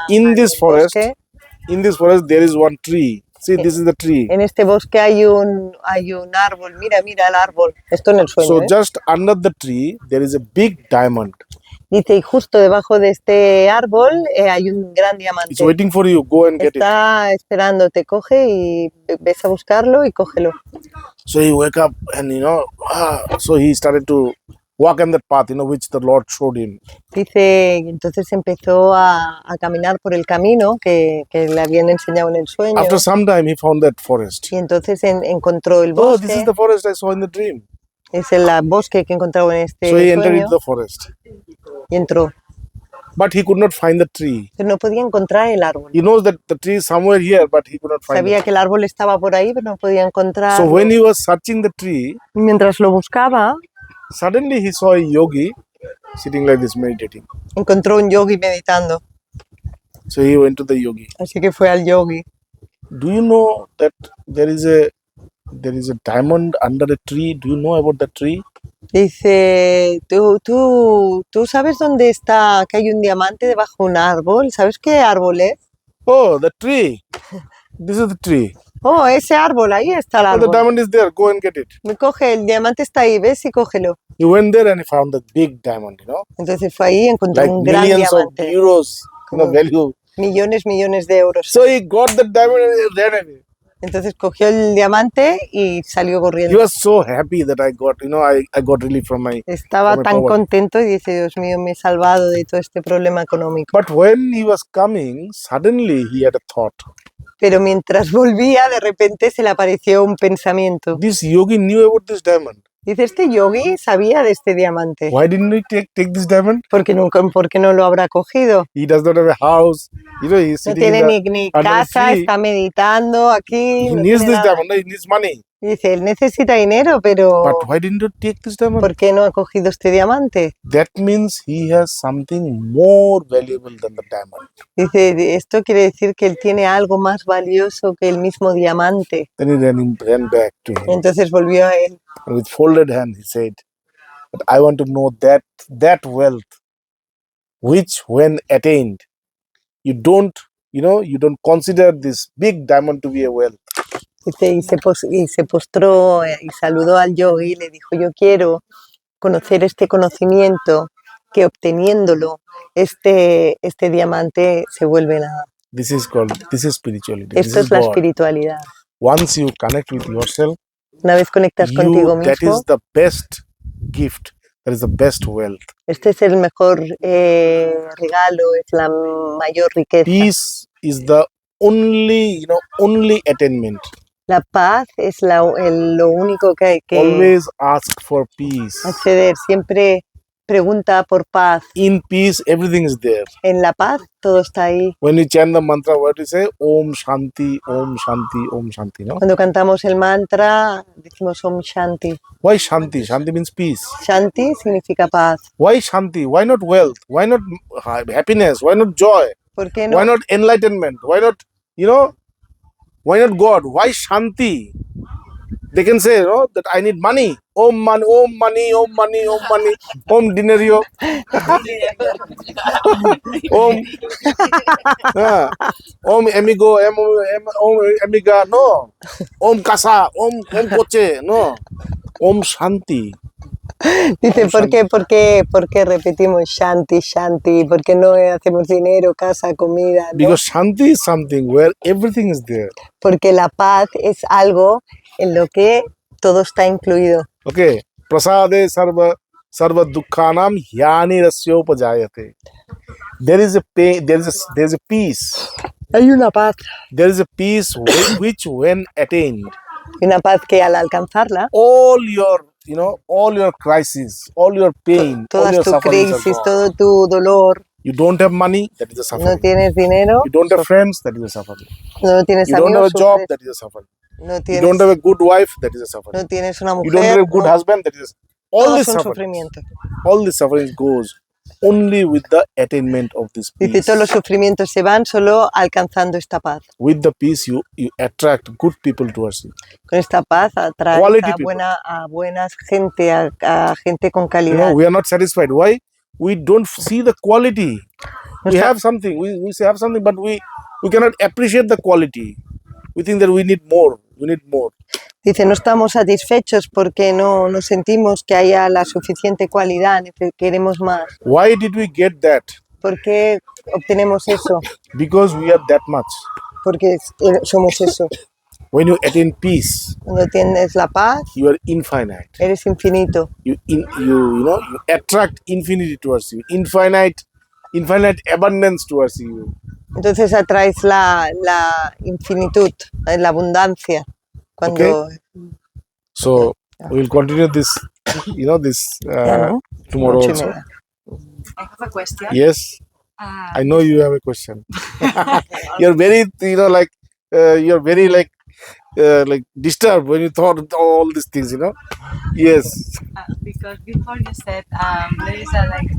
In this al forest, bosque. there is one tree. See, this is the tree. En este bosque hay un árbol. Mira el árbol. Esto en el sueño. So just under the tree, there is a big diamond. Dice, y justo debajo de este árbol hay un gran It's diamante. waiting for you. Go and get it. Está esperándote, coge y ves a buscarlo y cógelo. So he wake up and so he started to walk on that path, which the Lord showed him. Dice, entonces empezó a caminar por el camino que le habían enseñado en el sueño. After some time, he found that forest. Y entonces encontró el Oh, this is bosque. the forest I saw in the dream. Es el bosque que encontraba en este So he entered sueño into the forest. y entró. But he could not find the tree. Pero no podía encontrar el árbol. He knows that the tree is somewhere here, but he could not find Sabía it. que el árbol estaba por ahí, pero no podía So encontrarlo. when he was searching the tree, Mientras lo buscaba, suddenly he saw a yogi sitting like this meditating. encontró un yogi meditando. So he went to the yogi. Así que fue al yogi. Do you know that there is a diamond under a tree? Do you know about the tree? Dice, ¿tú sabes dónde está, que hay un diamante debajo de un árbol? ¿Sabes qué árbol es? Oh, the tree. This is the tree. Oh, ese árbol, ahí está el Oh, the árbol. diamond is there. Go and get it. Me coge, el diamante está ahí, ves y cógelo. He went there and he found the big diamond, Entonces fue ahí y encontró like un gran millions of diamante. euros, Como- value. Millones de euros. So he got the diamond and he ran away. Entonces cogió el diamante y salió He corriendo. was so happy that I got relief from my. Estaba from my tan poverty. contento y dice, Dios mío, me he salvado de todo este problema económico. But when he was coming, suddenly he had a thought. Pero mientras volvía, de repente se le apareció un pensamiento. This yogi knew about this diamond. Dice, este yogi sabía de este diamante. Why didn't he take this diamond? ¿Por qué no lo habrá cogido? He does not have a house. He's No sitting in tiene the, ni under the casa, tree. está meditando aquí. He No needs tiene this nada. diamond. No, he needs money. Dice, él necesita dinero, pero But why didn't you take this diamond? ¿por qué no ha cogido este diamante? That means he has something more valuable than the diamond. Dice, esto quiere decir que él tiene algo más valioso que el mismo diamante. Then he ran back to him. Entonces volvió a él. And with folded hand, he said, "But I want to know that wealth, which when attained, you don't consider this big diamond to be a wealth. Dice, y se postró y saludó al yogi y le dijo, yo quiero conocer este conocimiento que obteniéndolo, este diamante se vuelve nada. This is spirituality. This Esto is es la God. espiritualidad. Once you connect with yourself, Una vez conectas contigo that mismo, is the best gift. That is the best wealth. este es el mejor regalo, es la mayor riqueza. Peace is the only attainment. La paz es lo único que hay que Always ask for peace. acceder. Siempre pregunta por paz. In peace, everything is there. En la paz todo está ahí. When you chant the mantra, what do you say? Om Shanti, Om Shanti, Om Shanti. No? Cuando cantamos el mantra, decimos Om Shanti. Why Shanti? Shanti means peace. Shanti significa paz. Why Shanti? Why not wealth? Why not happiness? Why not joy? ¿Por qué no? Why not enlightenment? Why not, why not God? Why Shanti? They can say, that I need money. Om money, Om money, Om money, Om money, Om dinerio. Om, Om amigo, Om amiga. No. Om casa, Om coche. No. Om Shanti. Dice, Om ¿por qué repetimos Shanti, Shanti? ¿Por qué no hacemos dinero, casa, comida? ¿no? Because Shanti is something where everything is there. Porque la paz es algo en lo que todo está incluido. Okay. Prasade sarva dukkhanam hyani rasyopajayate. There is a pain, there is a peace. Hay una paz. There is a peace which when attained, Y una paz que al alcanzarla, all your crises, all your pain, all todas your tus sufferings are crisis, gone. todo tu dolor, You don't have money, that is a no suffering. tienes dinero, You don't have friends, that is a suffering. no tienes You don't have amigos, a job, sufres. that is a suffering. No You tienes, don't have a good wife, that is a suffering. no tienes una You don't have mujer, a good no, husband, that is all todo this es un suffering. sufrimiento. All this suffering goes only with the attainment of this Dice, peace. todos los sufrimientos se van solo alcanzando esta paz. With the peace, you attract good people towards you. Con esta paz atraes Quality a people. buenas gente, a gente con calidad. We are not satisfied. Why? We don't see the quality. No We está- have something. We have something, but we cannot appreciate the quality. We think that we need more. We need more. Dice, no estamos satisfechos porque no sentimos que haya la suficiente cualidad, queremos más. Why did we get that? ¿Por qué obtenemos eso? Because we are that much. Porque somos eso. When you attain peace, Cuando tienes la paz, you are infinite. eres infinito. You attract infinity towards you. Infinite abundance towards you. Entonces atraes la infinitud, la abundancia. Cuando So we'll continue this, ya, ¿no? tomorrow 8:30. also. I have a question. Yes, I know you have a question. You're very, you're very like disturbed when you thought of all these things, Yes. Because before you said there is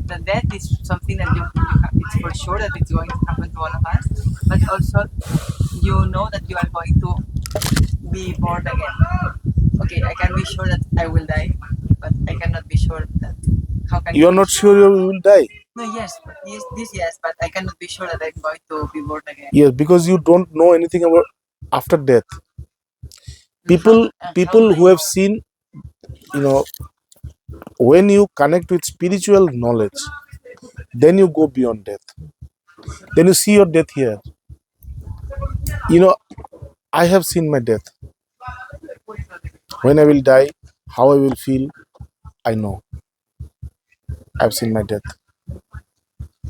the death is something that you have, it's for sure that it's going to happen to all of us, but also you know that you are going to be born again. Okay, I can be sure that I will die, but I cannot be sure that how can You're not sure you will die. No, yes, but I cannot be sure that I'm going to be born again. Yes, because you don't know anything about after death. People who have seen, when you connect with spiritual knowledge, then you go beyond death. Then you see your death here. I have seen my death. When I will die, how I will feel, I know. I've seen my death.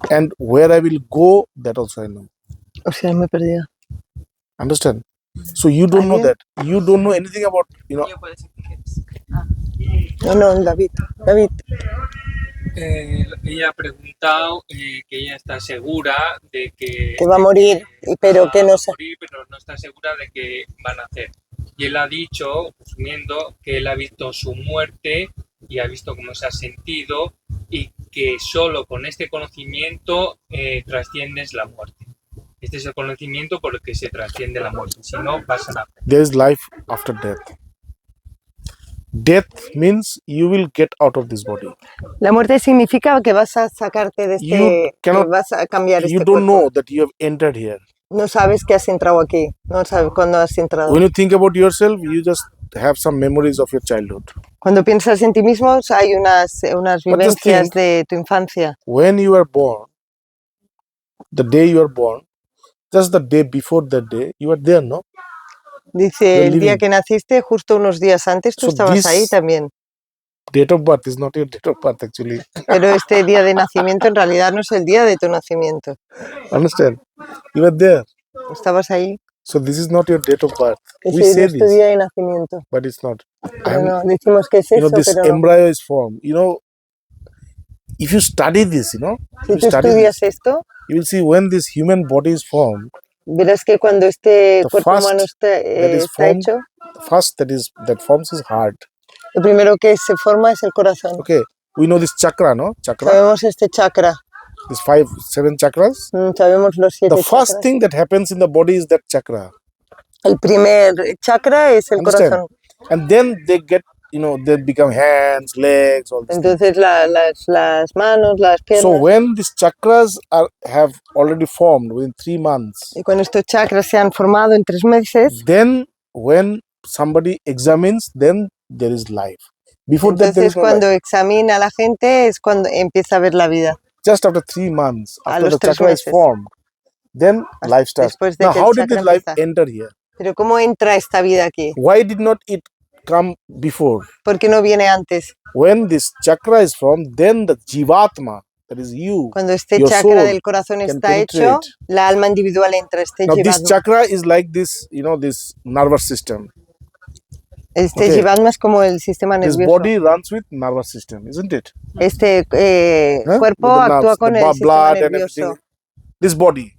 And where I will go, that also I know. O sea, me he perdido. Understand? So you don't know that. You don't know anything about, Yo puedo decir que quieres. No, David. Ella ha preguntado que ella está segura de que Que va a morir, pero que no va a morir, pero no está segura de que van a hacer. Y él ha dicho, asumiendo, que él ha visto su muerte y ha visto cómo se ha sentido y que solo con este conocimiento trasciendes la muerte. Este es el conocimiento por el que se trasciende la muerte. Si no, pasa nada. There is life after death. Death means you will get out of this body. La muerte significa que vas a sacarte de que vas a cambiar You este don't cuerpo. know that you have entered here. No sabes que has entrado aquí, no sabes cuándo has entrado. When you think about yourself, you just have some memories of your childhood. Cuando piensas en ti mismo, hay unas vivencias think, de tu infancia. When you are born, the day you are born, just the day before that day, you are there, no? Dice, el día que naciste, justo unos días antes, tú estabas ahí también. Date of birth is not your date of birth, actually. Pero este día de nacimiento en realidad no es el día de tu nacimiento. Understand? You are there. Estabas ahí. So this is not your date of birth. We Ese say es tu this, día de nacimiento. but it's not. Pero no, decimos que es eso, this pero no. embryo is formed. If you study this, Si tú estudias esto, you will see when this human body is formed. Verás que cuando este cuerpo humano está hecho, the first that forms is heart. Lo primero que se forma es el corazón. Okay, we know this chakra, no? Chakra. Sabemos este chakra. These 7 chakras. Sabemos los 7 chakras. The first thing that happens in the body is that chakra. El primer chakra es el corazón. And then they get, they become hands, legs, all this. Entonces las manos, las piernas. So when these chakras have already formed within 3 months. Y cuando estos chakras se han formado en 3 meses. Then when somebody examines, then there is life. Before Entonces that, there is no cuando life. examina a la gente es cuando empieza a ver la vida. Just after 3 months, after the 3 chakra meses. is formed, then life starts. De Now, how did this life enter here? Pero ¿cómo entra esta vida aquí? Why did not it come before? ¿Por qué no viene antes? When this chakra is formed, then the jivatma, that is you, Cuando este your chakra soul, del corazón can está hecho, penetrate. la alma individual entra. Este Now, this jivatma. chakra is like this, this nervous system. Este Okay. jivatma es como el sistema This nervioso. body runs with nervous system, isn't it? Este cuerpo With the actúa nerves, con the el sistema blood and nervioso. everything. This body,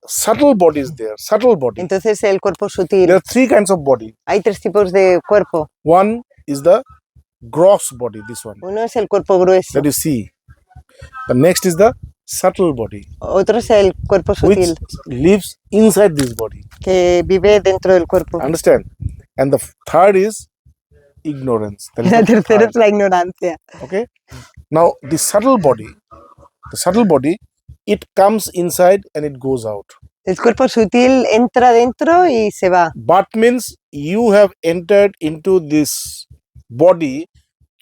subtle body is there. Subtle body. Entonces el cuerpo There sutil. are 3 kinds of body. Hay 3 tipos de cuerpo. One is the gross body. This one Uno es el cuerpo grueso. that you see. The next is the subtle body, Otro es el cuerpo which sutil, lives inside this body. que vive dentro del cuerpo. Understand? And the third is ignorance. That is La the tercera third. es la ignorancia. Okay. Now the subtle body, it comes inside and it goes out. El cuerpo sutil entra dentro y se va. But means you have entered into this body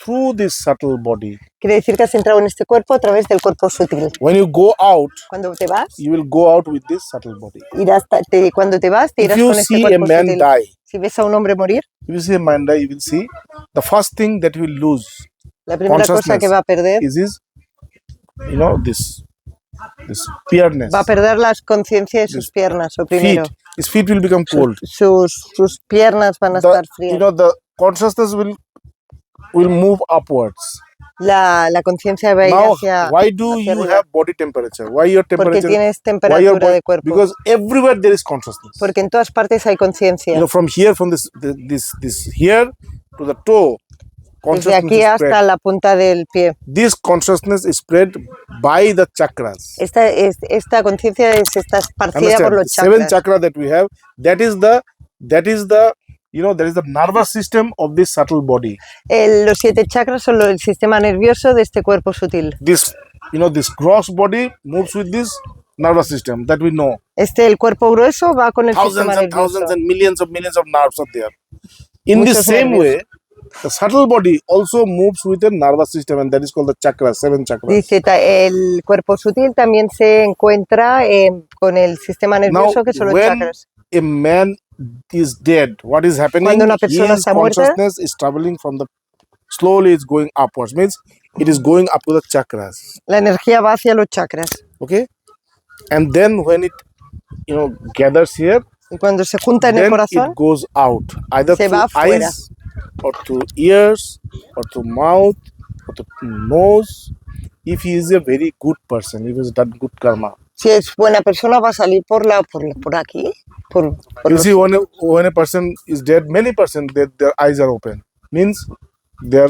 through this subtle body. Quiere decir que has entrado en este cuerpo a través del cuerpo sutil. When you go out, Cuando te vas, you will go out with this subtle body. cuando te vas, te If irás you con este see a cuerpo man sutil. die, Si ves a un hombre morir, if you see a man die, you will see the first thing that he will lose la primera cosa que va a perder, is his, this pureness. va a perder la conciencia de sus piernas, lo primero. Feet. His feet will become cold. Sus piernas van a estar frías. The consciousness will move upwards. La conciencia va a ir Now, hacia why do hacia you arriba. have body temperature? Why your Porque temperature? tienes Why your temperatura body? de cuerpo. Because everywhere there is consciousness. Porque en todas partes hay conciencia. From here, from this here to the toe, Desde consciousness aquí is hasta spread. la punta del pie. This consciousness is spread by the chakras. Esta conciencia es esparcida Understand? por los Seven chakras. chakra that we have, that is the nervous system of this subtle body. Los 7 chakras son el sistema nervioso de este cuerpo sutil. This gross body moves with this nervous system that we know. El cuerpo grueso va con el sistema nervioso. Thousands and millions of nerves are there. In the Muchos same nervios. way, the subtle body also moves with a nervous system, and that is called the chakras, 7 chakras. Dice, el cuerpo sutil también se encuentra con el sistema nervioso, que son los chakras. A man is dead, what is happening? Cuando una persona His está muerta, consciousness is traveling slowly it's going upwards, means it is going up to the chakras. la energía va hacia los chakras. Okay? And then when it gathers here, Y cuando se junta en el then corazón, it goes out, either se through va afuera. eyes or through ears or through mouth or through nose. If he is a very good person, if he has done good karma. Si es buena persona, va a salir por aquí. Por You see, when a person is dead, many persons, their eyes are open. Means they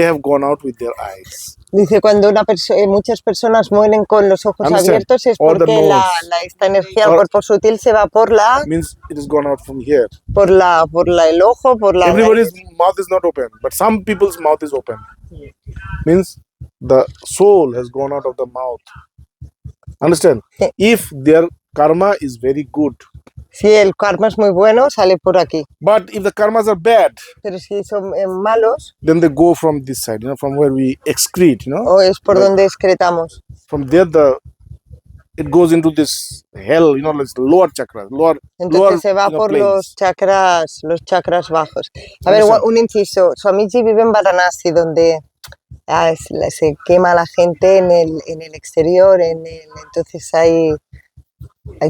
have gone out with their eyes. Dice, cuando muchas personas mueren con los ojos abiertos es Or the porque nose. esta energía del cuerpo sutil se va por Means it has gone out from here. el ojo, por la Everybody's mouth is not open, but some people's mouth is open. Means the soul has gone out of the mouth. Understand? Sí. If their karma is very good. Si el karma es muy bueno, sale por aquí. But if the karmas are bad, Pero si son malos, then they go from this side, from where we excrete, o es por donde excretamos. From there it goes into this hell, like lower chakras, Entonces se va por planes. los chakras bajos. A ver, un inciso. Swamiji vive en Varanasi, donde se quema la gente en el exterior, entonces hay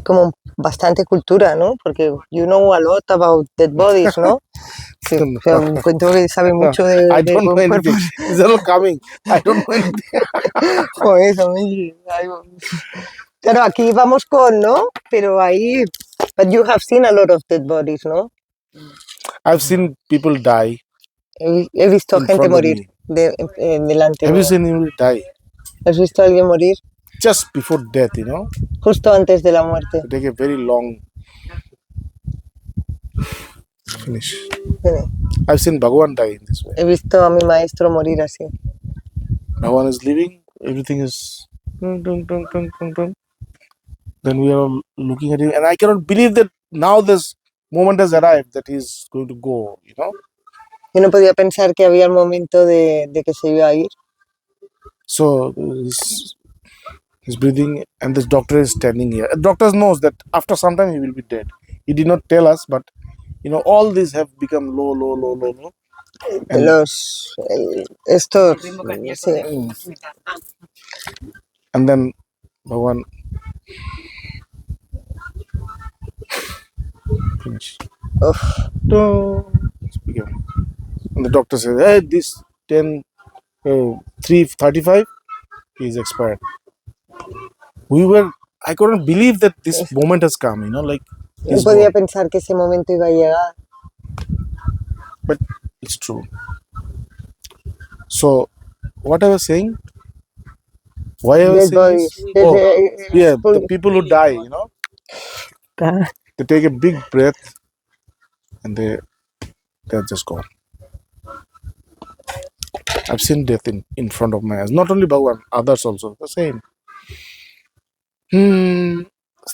como bastante cultura, ¿no? Porque you know a lot about dead bodies, ¿no? Sí, o sea, un cuento que sabe mucho de I don't know cuerpo. anything. It's all coming. I don't know anything. Joder, Swamiji. Claro, aquí vamos ¿no? Pero ahí, but you have seen a lot of dead bodies, ¿no? I've seen people die. He visto In gente front of morir delante. Have you seen people die? ¿Has visto a alguien morir? Just before death, Justo antes de la muerte. They take a very long finish. I've seen Bhagavan die in this way. He visto a mi maestro morir así. Bhagavan is leaving, everything is then we are all looking at him, and I cannot believe that now this moment has arrived that he's going to go, Yo no podía pensar que había el momento de que se iba a ir. So he's breathing, and this doctor is standing here. Doctor knows that after some time he will be dead. He did not tell us, but all these have become low. And Estos, sí. And then Bhagavan finish. And the doctor says, hey, this 3:35 is expired. I couldn't believe that this moment has come, like No podía pensar que ese momento iba a llegar. But it's true. So, what I was saying? Why I was saying this? The people who die, they take a big breath and they're just gone. I've seen death in front of my eyes. Not only Bhagavan, others also the same.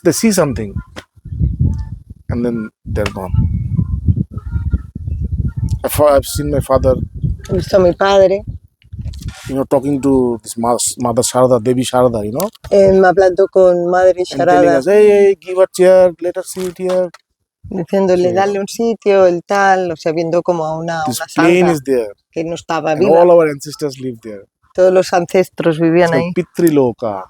they see something, and then they're gone. I've seen my father, He visto a mi padre talking to this mother Sharada, Devi Sharada, hablando con Madre and telling Sharada, us, hey, give a chair, let us sit here. diciéndole, Sí. dale un sitio, el tal, o sea, viendo como a una This santa plane is there, que no estaba and viva. all our ancestors live there. Todos los ancestros It's vivían called ahí. Pitriloka.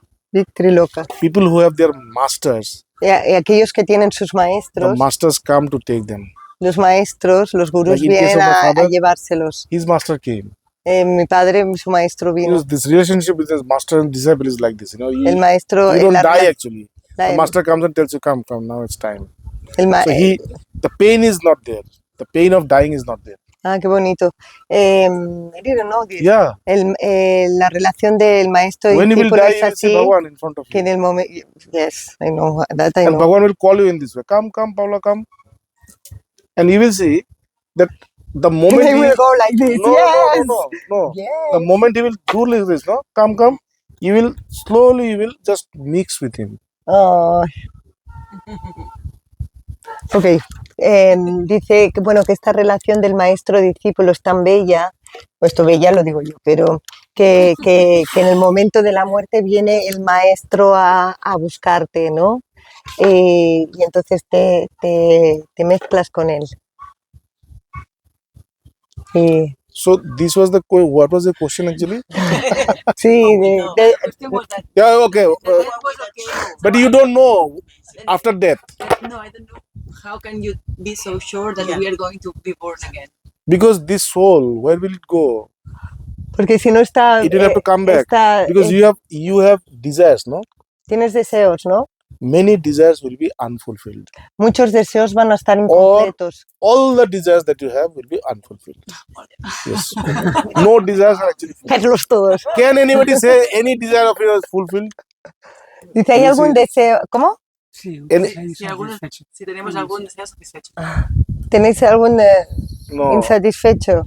Triloka. People who have their masters, Y aquellos que tienen sus the maestros, masters come to take them. los maestros, los gurús Like in case vienen of my a father, llevárselos. his master came. Mi padre, su maestro vino. This relationship with his master and disciple is like this. El maestro, You don't la die rela- actually. The master comes and tells you, come, now it's time. el ma- So the pain is not there. The pain of dying is not there. qué bonito. I didn't know this. Yeah. La relación del maestro y When you will discípulo die, es you will see así, Bhagavan in front of que you. en el momento... Yes, I know, that I And know. Bhagavan will call you in this way. Come, Paula, come. And you will see that the moment They he... will go like this, yes! No. Yes. The moment he will do like this, no? Come. You will slowly, just mix with him. Oh. Ok, dice que, bueno, que esta relación del maestro-discípulo es tan bella, o esto bella lo digo yo, pero que en el momento de la muerte viene el maestro a buscarte, ¿no? Y entonces te mezclas con él. Y, So this was what was the question actually? sí, The question was that Yeah, okay. that was okay. But you don't know after death. No, I don't know. How can you be so sure that we are going to be born again? Because this soul, where will it go? porque si no está... It will have to come back. Because you have desires, no? Tienes deseos, ¿no? Many desires will be unfulfilled. Muchos deseos van a estar incompletos. All the desires that you have will be unfulfilled. Yes. No desires are actually fulfilled. Verlos todos. Can anybody say any desire of yours is fulfilled? Dice, ¿hay algún deseo? ¿Cómo? Sí, Si tenemos algún deseo satisfecho. ¿Tenéis algún No. insatisfecho?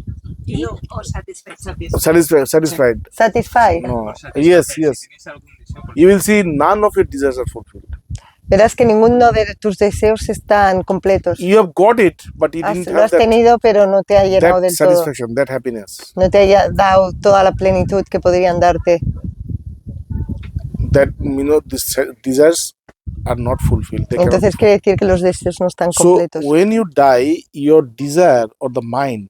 No, o satisfecho. Satisfied. Satisfied. No. Yes. You will see none of your desires are fulfilled. Verás que ninguno de tus deseos están completos. You have got it, but you didn't Lo have has tenido, pero no te ha llenado that del todo. satisfaction, that happiness. No te haya dado toda la plenitud que podrían darte. That these desires are not fulfilled. They cannot Entonces be quiere decir que los deseos no están So completos. when you die, your desire or the mind,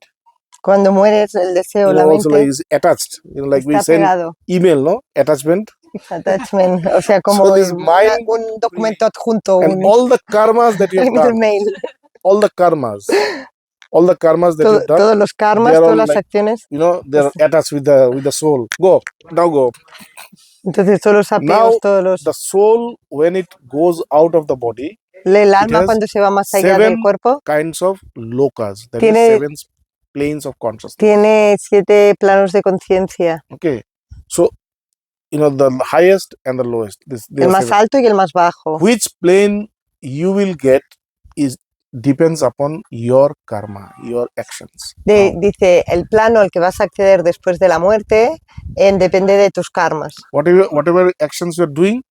Cuando mueres, el deseo, la also mente, like is attached. Like we está send pegado. email, no? Attachment. Attachment, o sea, como So this mind un documento adjunto, and all the karmas that you have en el done, mail. all the karmas that you've done, Todos los karmas, they are all todas las like, acciones. they're attached with the soul. Now go. Entonces todos los apegos, Now todos los... the soul, when it goes out of the body, El it alma has cuando se va más allá del 7 cuerpo kinds of lokas. That Tiene- is 7 planes of consciousness. tiene 7 planos de conciencia. Okay. So, the highest and the lowest. There El are más 7. alto y el más bajo. Which plane you will get depends upon your karma, your actions. Dice, el plano al que vas a acceder después de la muerte depende de tus karmas. Whatever actions you're doing,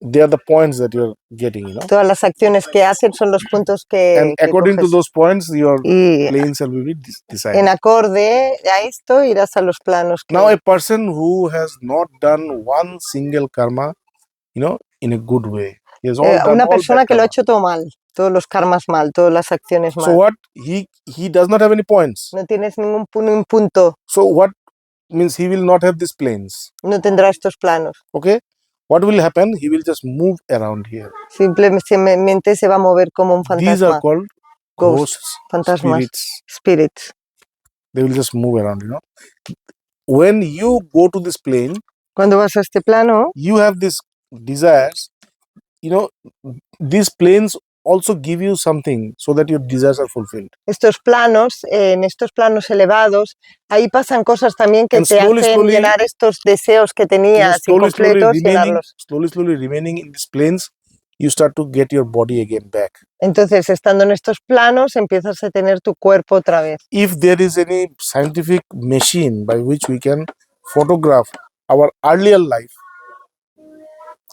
they are the points that you're getting, Todas las acciones que hacen son los puntos And que according to coges. those points, your Y planes will be en decided. acorde a esto irás a los planos que... Now, a person who has not done one single karma, in a good way, he has all done una all persona bad que lo ha karma. hecho todo mal, todos los karmas mal, todas las acciones mal. So what? He does not have any points. No tienes ningún punto, So what means he will not have these planes. no tendrá estos planos. Okay? What will happen? He will just move around here. Simplemente se va a mover como un These are fantasma. called Ghosts, ghosts, fantasmas, spirits. spirits. They will just move around, When you go to this plane, Cuando vas a este plano, you have these desires. These planes also give you something so that your desires are fulfilled. en estos planos elevados, ahí pasan cosas también que And te slowly, hacen slowly, llenar estos deseos que tenías incompletos, llenarlos. slowly remaining in these planes, you start to get your body again back. Entonces, estando en estos planos, empiezas a tener tu cuerpo otra vez. If there is any scientific machine by which we can photograph our earlier life,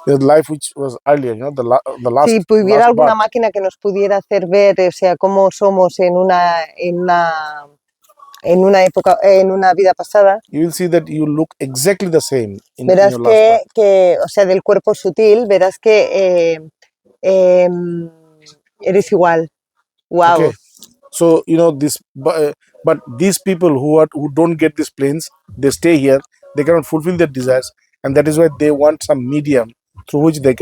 The life which was earlier, the last, Si hubiera last alguna birth. máquina que nos pudiera hacer ver, o sea, cómo somos en una época, en una vida pasada, You will see that you look exactly the same in verás your last birth. o sea, del cuerpo sutil, verás que eres igual. Wow. Okay. So but these people who don't get these planes, they stay here. They cannot fulfill their desires, and that is why they want some medium through which their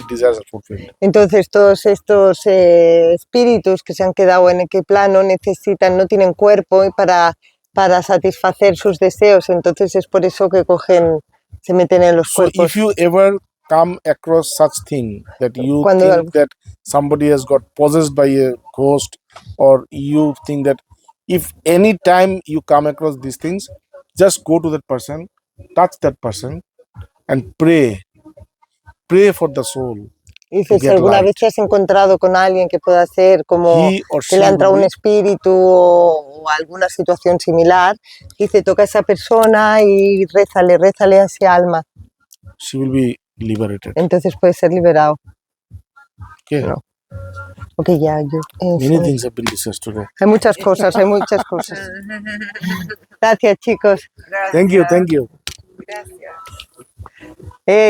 desires are fulfilled. Entonces todos estos espíritus que se han quedado en aquel plano no tienen cuerpo y para satisfacer sus deseos. Entonces es por eso que se meten en los So cuerpos. if you ever come across such thing that you Cuando think that somebody has got possessed by a ghost, or you think that, if any time you come across these things, just go to that person, touch that person, and pray for the soul to dices, si get alguna light. vez te has encontrado con alguien que pueda ser como He or que le she ha entrado will un be, espíritu o alguna situación similar, dice, toca a esa persona y rézale a ese alma. she will be liberated. Entonces puede ser liberado. Okay. No. Ok, ya. Many things have been discussed today. Hay muchas cosas. Gracias, chicos. Thank you. Eh,